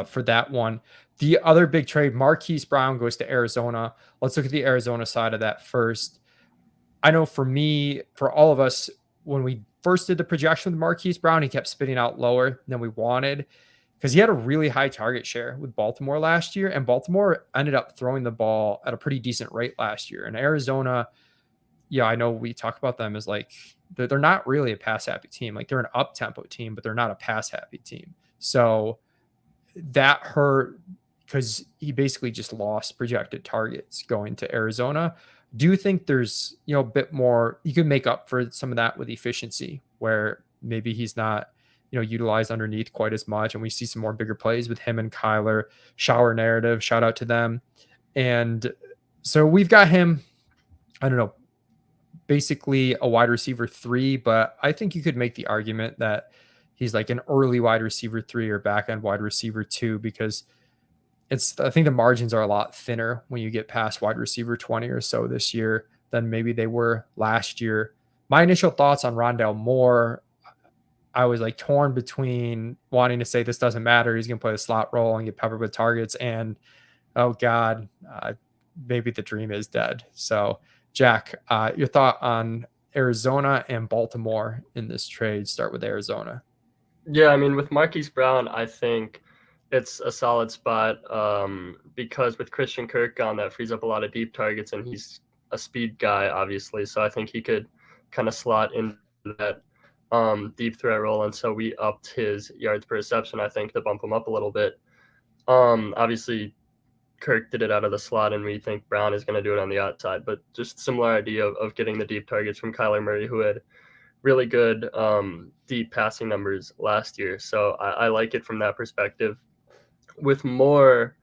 for that one. The other big trade, Marquise Brown goes to Arizona. Let's look at the Arizona side of that first. I know for me, for all of us, when we first did the projection with Marquise Brown, he kept spitting out lower than we wanted because he had a really high target share with Baltimore last year, and Baltimore ended up throwing the ball at a pretty decent rate last year. And Arizona, I know we talk about them as like they're not really a pass happy team. Like they're an up tempo team, but they're not a pass happy team. So that hurt because he basically just lost projected targets going to Arizona. Do you think there's a bit more you could make up for some of that with efficiency, where maybe he's not utilized underneath quite as much, and we see some more bigger plays with him and Kyler? Shower narrative, shout out to them. And so we've got him, I don't know, basically a wide receiver 3, but I think you could make the argument that he's like an early wide receiver 3 or back end wide receiver 2, because I think the margins are a lot thinner when you get past wide receiver 20 or so this year than maybe they were last year. My initial thoughts on Rondale Moore, I was like torn between wanting to say this doesn't matter, he's going to play the slot role and get peppered with targets, and oh God, maybe the dream is dead. So Jack, your thought on Arizona and Baltimore in this trade? Start with Arizona. Yeah, I mean, with Marquise Brown, I think it's a solid spot because with Christian Kirk gone, that frees up a lot of deep targets, and he's a speed guy, obviously. So I think he could kind of slot into that deep threat role. And so we upped his yards per reception, I think, to bump him up a little bit. Obviously, Kirk did it out of the slot, and we think Brown is going to do it on the outside. But just similar idea of getting the deep targets from Kyler Murray, who had really good deep passing numbers last year. So I like it from that perspective. With Moore,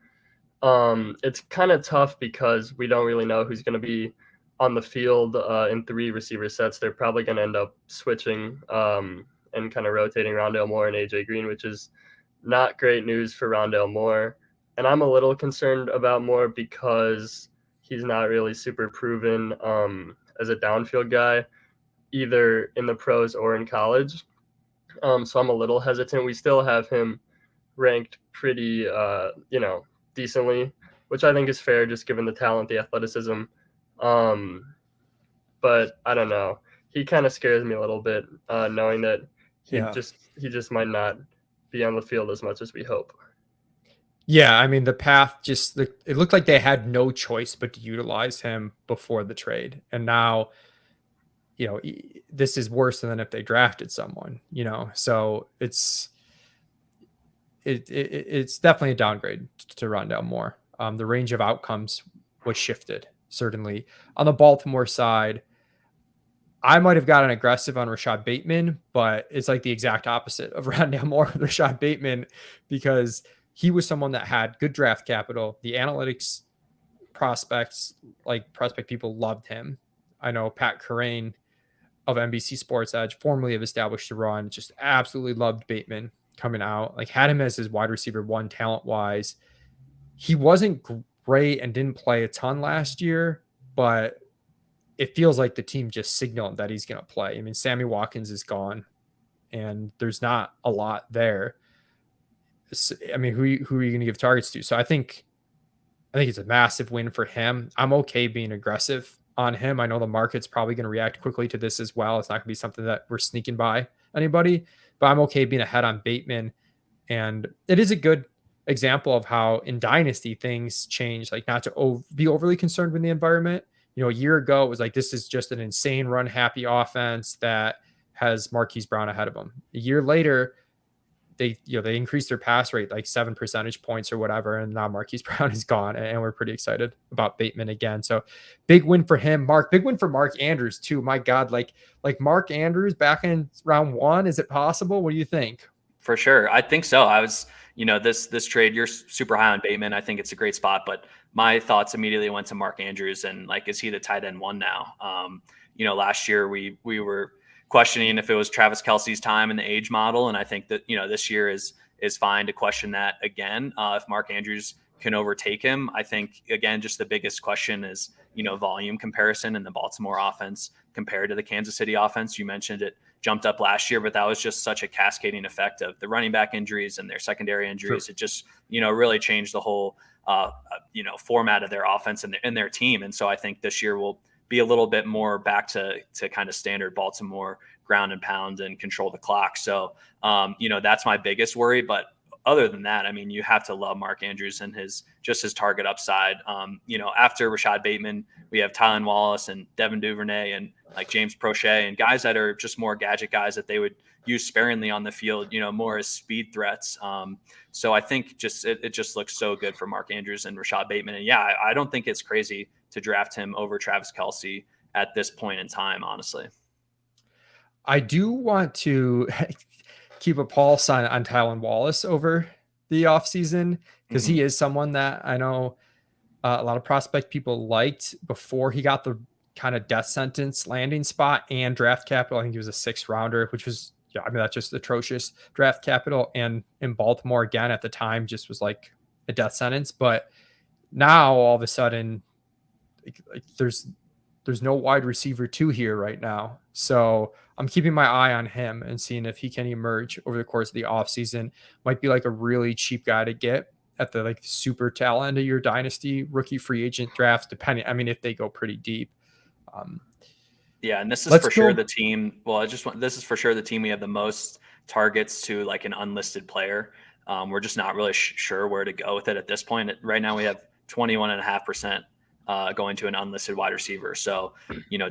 it's kind of tough because we don't really know who's going to be on the field in 3 receiver sets. They're probably going to end up switching and kind of rotating Rondale Moore and AJ Green, which is not great news for Rondale Moore. And I'm a little concerned about Moore because he's not really super proven as a downfield guy, either in the pros or in college. So I'm a little hesitant. We still have him ranked pretty, decently, which I think is fair just given the talent, the athleticism. But I don't know. He kind of scares me a little bit, knowing that he just might not be on the field as much as we hope. Yeah, I mean, the path it looked like they had no choice but to utilize him before the trade. And now, this is worse than if they drafted someone, so it's definitely a downgrade to Rondale Moore. The range of outcomes was shifted, certainly. On the Baltimore side, I might have gotten aggressive on Rashad Bateman, but it's like the exact opposite of Rondale Moore with Rashad Bateman, because he was someone that had good draft capital. The analytics prospect people loved him. I know Pat Kerrane of NBC Sports Edge, formerly of Established the Run, just absolutely loved Bateman coming out, like had him as his wide receiver 1 talent wise. He wasn't great and didn't play a ton last year, but it feels like the team just signaled that he's going to play. I mean, Sammy Watkins is gone and there's not a lot there. I mean, who are you going to give targets to? So I think it's a massive win for him. I'm okay being aggressive on him. I know the market's probably going to react quickly to this as well. It's not going to be something that we're sneaking by anybody, but I'm okay being ahead on Bateman. And it is a good example of how in Dynasty things change, like not to be overly concerned with the environment. A year ago, it was like, this is just an insane run happy offense that has Marquise Brown ahead of them. A year later, they increased their pass rate like 7 percentage points or whatever, and now Marquise Brown is gone, and we're pretty excited about Bateman again. So big win for him. Big win for Mark Andrews too. My God, like Mark Andrews back in round 1. Is it possible? What do you think? For sure, I think so. I was, this trade, you're super high on Bateman. I think it's a great spot, but my thoughts immediately went to Mark Andrews and like, is he the tight end 1 now? Last year we were questioning if it was Travis Kelce's time in the age model. And I think that, this year is fine to question that again. If Mark Andrews can overtake him, I think, again, just the biggest question is, volume comparison in the Baltimore offense compared to the Kansas City offense. You mentioned it jumped up last year, but that was just such a cascading effect of the running back injuries and their secondary injuries. Sure. It just, really changed the whole, format of their offense and their team. And so I think this year will be a little bit more back to kind of standard Baltimore ground and pound and control the clock. So, that's my biggest worry. But other than that, I mean, you have to love Mark Andrews and his target upside. After Rashad Bateman, we have Tylan Wallace and Devin Duvernay and like James Prochet and guys that are just more gadget guys that they would use sparingly on the field, more as speed threats. So I think it just looks so good for Mark Andrews and Rashad Bateman. And yeah, I don't think it's crazy to draft him over Travis Kelce at this point in time, honestly. I do want to keep a pulse on Tylan Wallace over the offseason because he is someone that I know a lot of prospect people liked before he got the kind of death sentence landing spot and draft capital. I think he was a 6th rounder, which was, that's just atrocious draft capital. And in Baltimore again at the time just was like a death sentence. But now all of a sudden, like there's no wide receiver 2 here right now. So I'm keeping my eye on him and seeing if he can emerge over the course of the offseason. Might be like a really cheap guy to get at the like super tail end of your dynasty rookie free agent drafts, depending. I mean, if they go pretty deep. Yeah, and this is for sure the team. Well, this is for sure the team we have the most targets to like an unlisted player. We're just not really sure where to go with it at this point. Right now we have 21.5%. Going to an unlisted wide receiver. So,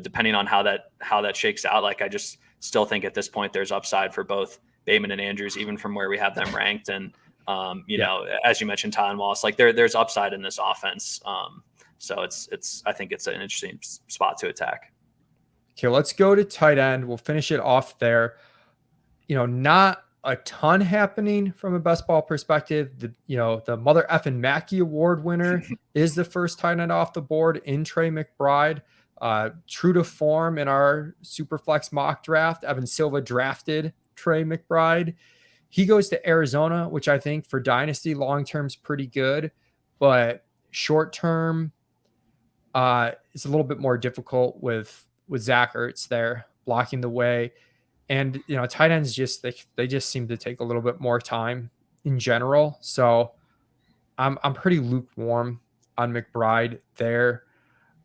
depending on how that shakes out, like I just still think at this point there's upside for both Bateman and Andrews, even from where we have them ranked. And, as you mentioned, Tylan Wallace, like there's upside in this offense. So I think it's an interesting spot to attack. Okay, let's go to tight end. We'll finish it off there. Not a ton happening from a best ball perspective. The Mother Effin Mackey Award winner is the first tight end off the board in Trey McBride. True to form in our Superflex mock draft, Evan Silva drafted Trey McBride. He goes to Arizona, which I think for Dynasty long-term is pretty good, but short-term it's a little bit more difficult with Zach Ertz there blocking the way. And, tight ends they just seem to take a little bit more time in general. So I'm pretty lukewarm on McBride there.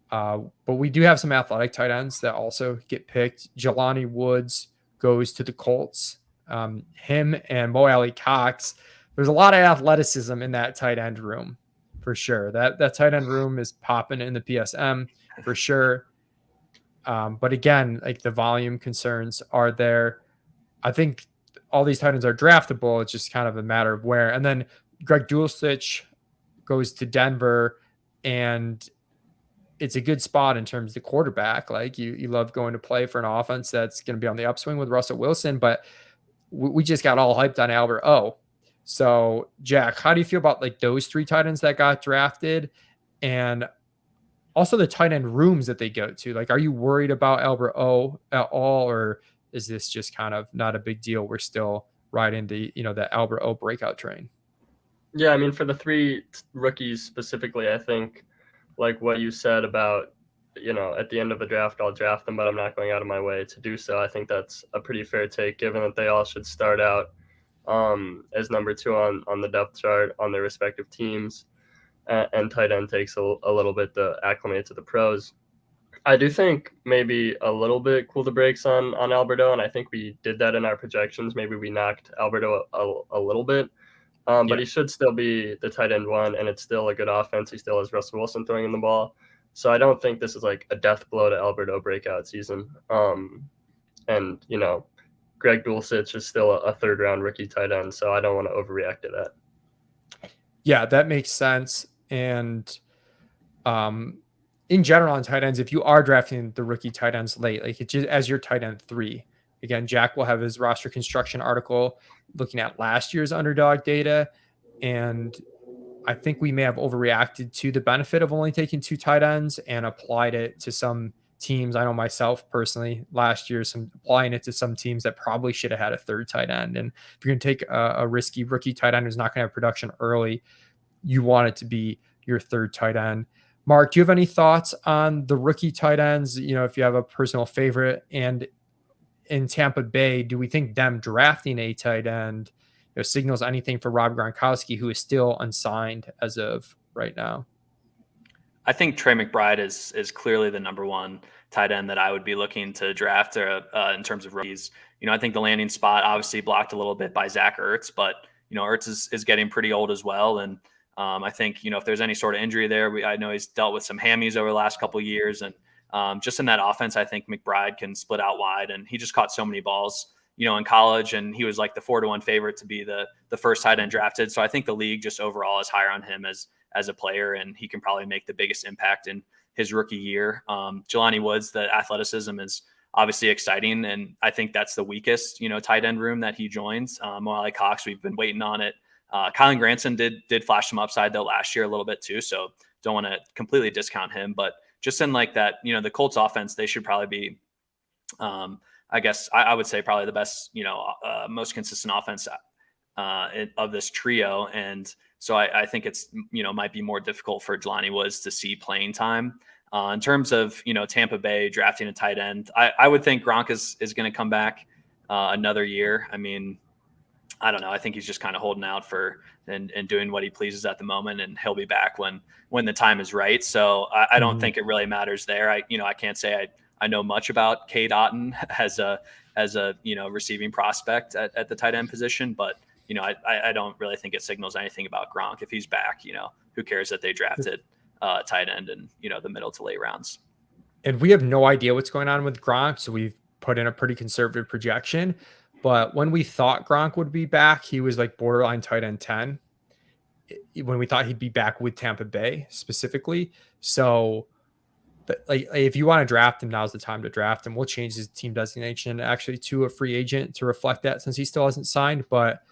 But we do have some athletic tight ends that also get picked. Jelani Woods goes to the Colts. Him and Mo Alley Cox. There's a lot of athleticism in that tight end room for sure. That tight end room is popping in the PSM for sure. But again, like the volume concerns are there. I think all these tight ends are draftable. It's just kind of a matter of where. And then Greg Dulcich goes to Denver, and it's a good spot in terms of the quarterback. Like you love going to play for an offense that's going to be on the upswing with Russell Wilson, but we just got all hyped on Albert O. So Jack, how do you feel about like those 3 tight ends that got drafted? And also the tight end rooms that they go to? Like, are you worried about Albert O at all, or is this just kind of not a big deal? We're still riding the Albert O breakout train. Yeah, I mean, for the 3 rookies specifically, I think like what you said about, at the end of the draft, I'll draft them, but I'm not going out of my way to do so. I think that's a pretty fair take, given that they all should start out as number 2 on the depth chart on their respective teams. And tight end takes a little bit to acclimate to the pros. I do think maybe a little bit cool the brakes on Alberto, and I think we did that in our projections. Maybe we knocked Alberto a little bit, but Yeah. he should still be the tight end one, and it's still a good offense. He still has Russell Wilson throwing in the ball, so I don't think this is like a death blow to Alberto breakout season. And Greg Dulcich is still a third round rookie tight end, so I don't want to overreact to that. Yeah, that makes sense. And in general on tight ends, if you are drafting the rookie tight ends late, like it's just as your tight end 3, again, Jack will have his roster construction article looking at last year's underdog data. And I think we may have overreacted to the benefit of only taking 2 tight ends and applied it to some teams. I know myself personally last year, applying it to some teams that probably should have had a third tight end. And if you're going to take a risky rookie tight end who's not going to have production early, you want it to be your third tight end. Mark, do you have any thoughts on the rookie tight ends? If you have a personal favorite, and in Tampa Bay, do we think them drafting a tight end signals anything for Rob Gronkowski, who is still unsigned as of right now? I think Trey McBride is clearly the number one tight end that I would be looking to draft in terms of rookies. I think the landing spot obviously blocked a little bit by Zach Ertz, but Ertz is getting pretty old as well. And I think, if there's any sort of injury there, I know he's dealt with some hammies over the last couple of years. And just in that offense, I think McBride can split out wide, and he just caught so many balls, in college, and he was like the 4-1 favorite to be the first tight end drafted. So I think the league just overall is higher on him as a player, and he can probably make the biggest impact in his rookie year. Jelani Woods, the athleticism is obviously exciting, and I think that's the weakest, tight end room that he joins. Molly Cox, we've been waiting on it. Kylen Granson did flash some upside though last year a little bit too, so don't want to completely discount him. But just in like that, the Colts offense, they should probably be, I guess I would say probably the best, most consistent offense of this trio. And so I think it's, might be more difficult for Jelani Woods to see playing time. In terms of, Tampa Bay drafting a tight end, I would think Gronk is going to come back another year. I mean, I don't know. I think he's just kind of holding out and doing what he pleases at the moment, and he'll be back when the time is right. So I don't think it really matters there. I can't say I know much about Cade Otton as a receiving prospect at the tight end position, but I don't really think it signals anything about Gronk. If he's back, who cares that they drafted tight end in the middle to late rounds. And we have no idea what's going on with Gronk, so we've put in a pretty conservative projection. But when we thought Gronk would be back, he was like borderline tight end 10. When we thought he'd be back with Tampa Bay specifically. So like if you want to draft him, now's the time to draft him. We'll change his team designation actually to a free agent to reflect that, since he still hasn't signed. But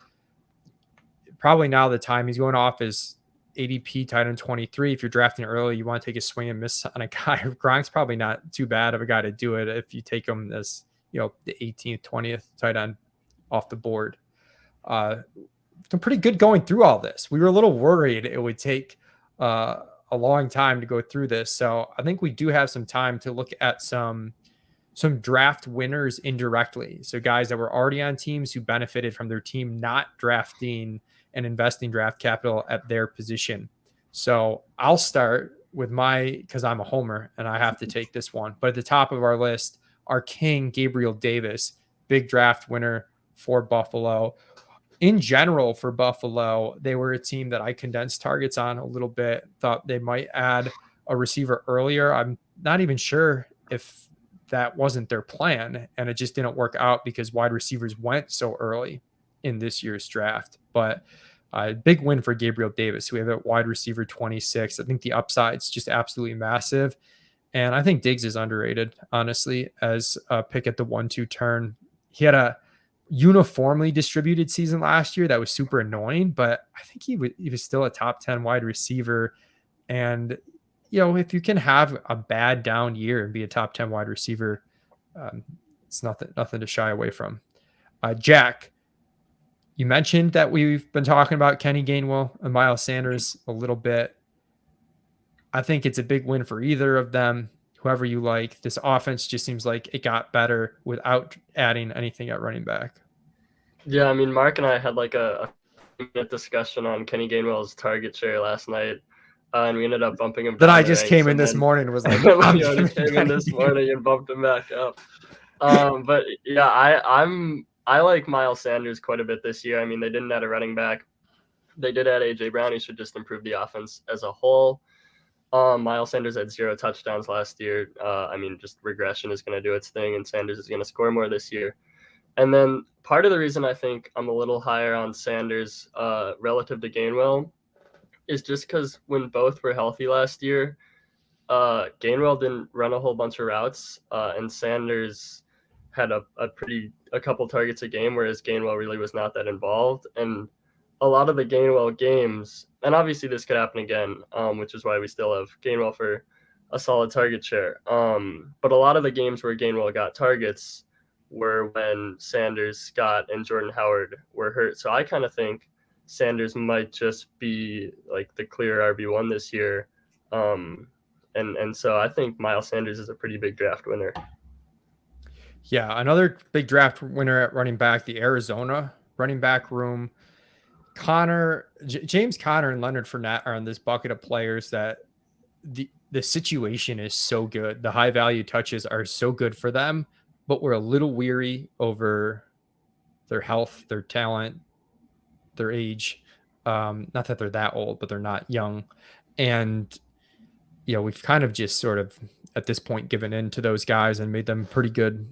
probably now the time, he's going off as ADP tight end 23. If you're drafting early, you want to take a swing and miss on a guy. Gronk's probably not too bad of a guy to do it if you take him as the 18th, 20th tight end off the board. It's pretty good going through all this. We were a little worried it would take a long time to go through this. So I think we do have some time to look at some draft winners indirectly. So guys that were already on teams who benefited from their team not drafting and investing draft capital at their position. So I'll start with because I'm a homer and I have to take this one. But at the top of our list, our king, Gabriel Davis, big draft winner for Buffalo. In general, for Buffalo, they were a team that I condensed targets on a little bit. Thought they might add a receiver earlier. I'm not even sure if that wasn't their plan, and it just didn't work out because wide receivers went so early in this year's draft. But big win for Gabriel Davis. We have a wide receiver 26. I think the upside's just absolutely massive. And I think Diggs is underrated, honestly, as a pick at the 1-2 turn. He had a uniformly distributed season last year that was super annoying, but I think he was still a top 10 wide receiver. And, if you can have a bad down year and be a top 10 wide receiver, it's nothing to shy away from. Jack, you mentioned that we've been talking about Kenny Gainwell and Miles Sanders a little bit. I think it's a big win for either of them, whoever you like. This offense just seems like it got better without adding anything at running back. Yeah, I mean, Mark and I had like a minute discussion on Kenny Gainwell's target share last night. and we ended up bumping him Then down I the just ranks, came in and this then morning and was like, I'm Leone giving came in Benny this to you. morning and bumped him back up. But yeah, I like Miles Sanders quite a bit this year. I mean, they didn't add a running back. They did add AJ Brown. He should just improve the offense as a whole. Miles Sanders had 0 touchdowns last year. I mean, just regression is going to do its thing, and Sanders is going to score more this year. And then part of the reason I think I'm a little higher on Sanders relative to Gainwell is just because when both were healthy last year, Gainwell didn't run a whole bunch of routes, and Sanders had a couple targets a game, whereas Gainwell really was not that involved. And a lot of the Gainwell games, and obviously this could happen again, which is why we still have Gainwell for a solid target share. But a lot of the games where Gainwell got targets were when Sanders, Scott, and Jordan Howard were hurt. So I kind of think Sanders might just be like the clear RB1 this year. And so I think Miles Sanders is a pretty big draft winner. Yeah, another big draft winner at running back, the Arizona running back room. James Conner and Leonard Fournette are in this bucket of players that the situation is so good. The high value touches are so good for them, but we're a little weary over their health, their talent, their age. Not that they're that old, but they're not young. And we've kind of just sort of at this point given in to those guys and made them pretty good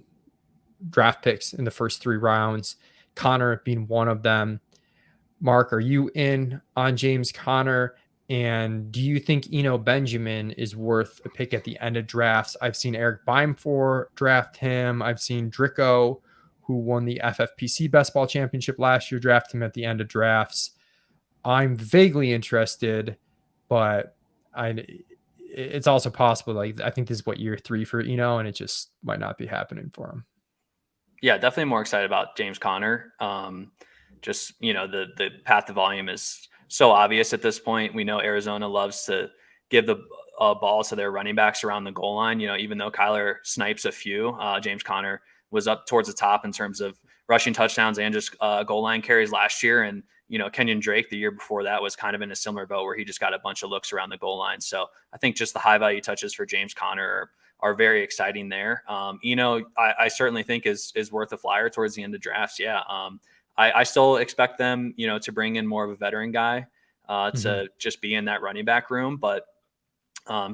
draft picks in the first 3 rounds. Conner being one of them. Mark, are you in on James Conner? And do you think Eno Benjamin is worth a pick at the end of drafts? I've seen Eric Beimfor draft him. I've seen Dricko, who won the FFPC Best Ball Championship last year, draft him at the end of drafts. I'm vaguely interested, but it's also possible. Like, I think this is year 3 for Eno, and it just might not be happening for him. Yeah, definitely more excited about James Conner. Just, the path to volume is so obvious at this point. We know Arizona loves to give the ball to their running backs around the goal line. Even though Kyler snipes a few, James Conner was up towards the top in terms of rushing touchdowns and just goal line carries last year. And, Kenyon Drake the year before that was kind of in a similar boat where he just got a bunch of looks around the goal line. So I think just the high value touches for James Conner are very exciting there. I certainly think is worth a flyer towards the end of drafts. Yeah. I still expect them, to bring in more of a veteran guy to just be in that running back room, but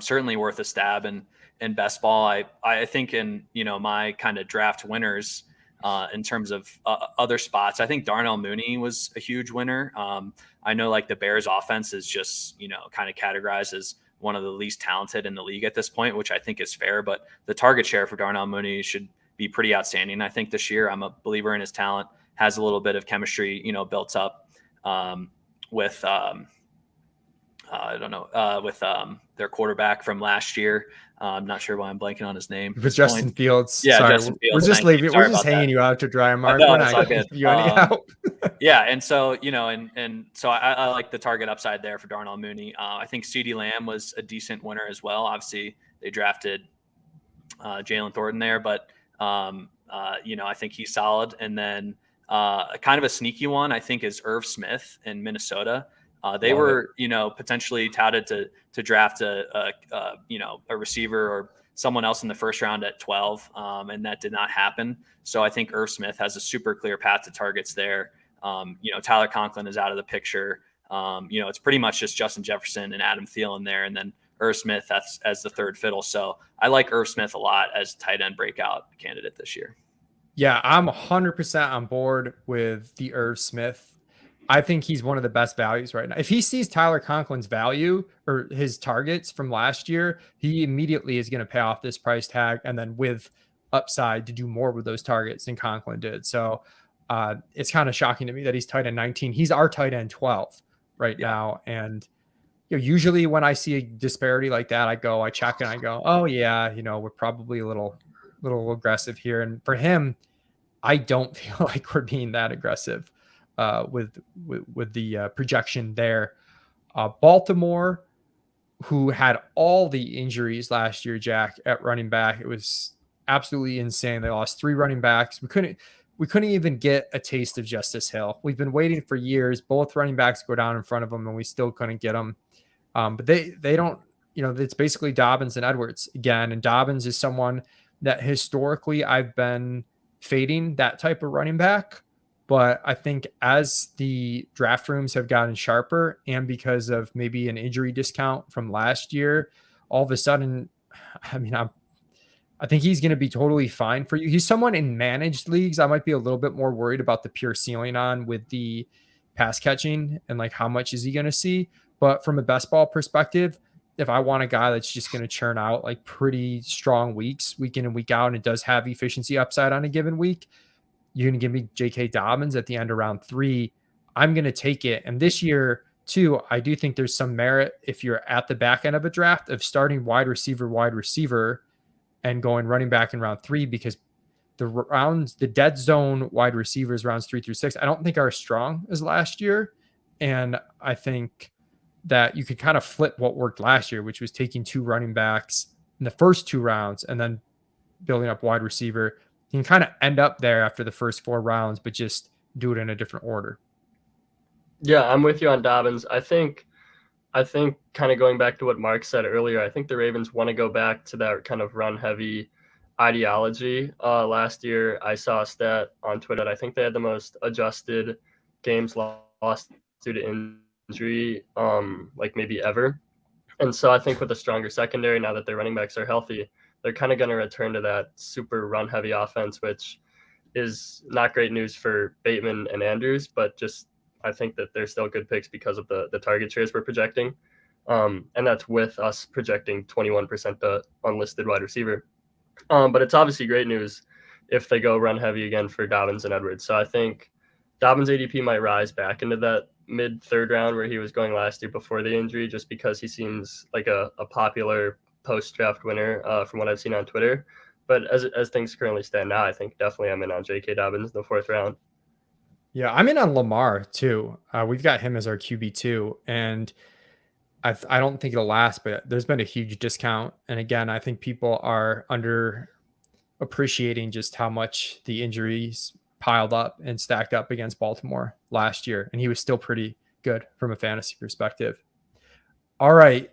certainly worth a stab in best ball. I think in, my kind of draft winners in terms of other spots, I think Darnell Mooney was a huge winner. I know like the Bears offense is just, kind of categorized as one of the least talented in the league at this point, which I think is fair, but the target share for Darnell Mooney should be pretty outstanding. I think this year I'm a believer in his talent, has a little bit of chemistry, built up with, with their quarterback from last year. I'm not sure why I'm blanking on his name. It was Justin Fields. Yeah, sorry. Justin Fields. We're just leaving. We're just hanging you out to dry, Mark. No, we're it's not all good. you any help. Yeah, and so and so I like the target upside there for Darnell Mooney. I think CeeDee Lamb was a decent winner as well. Obviously, they drafted Jalen Thornton there, but I think he's solid. And then kind of a sneaky one, I think, is Irv Smith in Minnesota. They were, potentially touted to draft a receiver or someone else in the first round at 12, and that did not happen. So I think Irv Smith has a super clear path to targets there. Tyler Conklin is out of the picture. It's pretty much just Justin Jefferson and Adam Thielen there, and then Irv Smith as the third fiddle. So I like Irv Smith a lot as tight end breakout candidate this year. Yeah, I'm 100% on board with the Irv Smith. I think he's one of the best values right now. If he sees Tyler Conklin's value or his targets from last year, he immediately is going to pay off this price tag and then with upside to do more with those targets than Conklin did. So it's kind of shocking to me that he's tight end 19. He's our tight end 12 right now. And usually when I see a disparity like that, I check and I go, oh yeah, we're probably a little aggressive here. And for him, I don't feel like we're being that aggressive with the projection there. Baltimore, who had all the injuries last year, Jack, at running back, it was absolutely insane. They lost 3 running backs. We couldn't even get a taste of Justice Hill. We've been waiting for years. Both running backs go down in front of them, and we still couldn't get them. But they don't, it's basically Dobbins and Edwards again. And Dobbins is someone that historically I've been fading that type of running back. But I think as the draft rooms have gotten sharper and because of maybe an injury discount from last year, all of a sudden, I mean, I think he's going to be totally fine for you. He's someone in managed leagues I might be a little bit more worried about the pure ceiling on with the pass catching and like how much is he going to see. But from a best ball perspective, if I want a guy that's just going to churn out like pretty strong weeks, week in and week out, and it does have efficiency upside on a given week, you're going to give me J.K. Dobbins at the end of round 3. I'm going to take it. And this year, too, I do think there's some merit if you're at the back end of a draft of starting wide receiver, and going running back in round 3 because the dead zone wide receivers rounds 3 through 6, I don't think are as strong as last year. And I think that you could kind of flip what worked last year, which was taking 2 running backs in the first 2 rounds and then building up wide receiver. You can kind of end up there after the first 4 rounds, but just do it in a different order. Yeah, I'm with you on Dobbins. I think kind of going back to what Mark said earlier, I think the Ravens want to go back to that kind of run heavy ideology. Last year, I saw a stat on Twitter that I think they had the most adjusted games lost due to injury, like maybe ever. And so I think with a stronger secondary, now that their running backs are healthy, they're kind of going to return to that super run heavy offense, which is not great news for Bateman and Andrews, but just I think that they're still good picks because of the target shares we're projecting. And that's with us projecting 21% the unlisted wide receiver. But it's obviously great news if they go run heavy again for Dobbins and Edwards. So I think Dobbins ADP might rise back into that mid 3rd round where he was going last year before the injury, just because he seems like a popular post-draft winner from what I've seen on Twitter. But as things currently stand now, I think definitely I'm in on J.K. Dobbins in the 4th round. Yeah, I'm in on Lamar too. We've got him as our QB2, and I don't think it'll last, but there's been a huge discount. And again, I think people are under appreciating just how much the injuries piled up and stacked up against Baltimore last year. And he was still pretty good from a fantasy perspective. All right.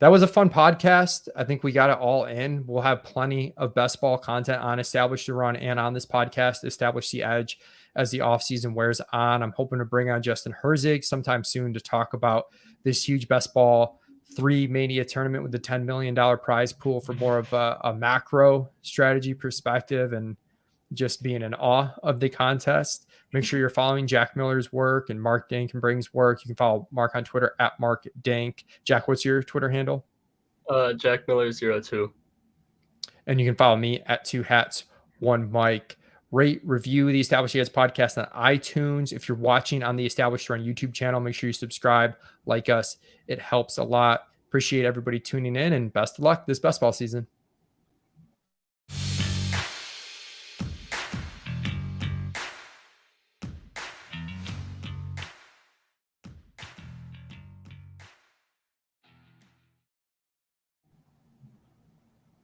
That was a fun podcast. I think we got it all in. We'll have plenty of best ball content on Establish the Run and on this podcast, Establish the Edge, as the offseason wears on. I'm hoping to bring on Justin Herzig sometime soon to talk about this huge best ball 3 Mania tournament with the $10 million prize pool for more of a macro strategy perspective and just being in awe of the contest. Make sure you're following Jack Miller's work and Mark Dank and Bring's work. You can follow Mark on Twitter at Mark Dank. Jack, what's your Twitter handle? Jack Miller 02. And you can follow me at 2hats1mike. Rate, review the Established Heads podcast on iTunes. If you're watching on the Established Run YouTube channel, make sure you subscribe, like us. It helps a lot. Appreciate everybody tuning in, and best of luck this best ball season.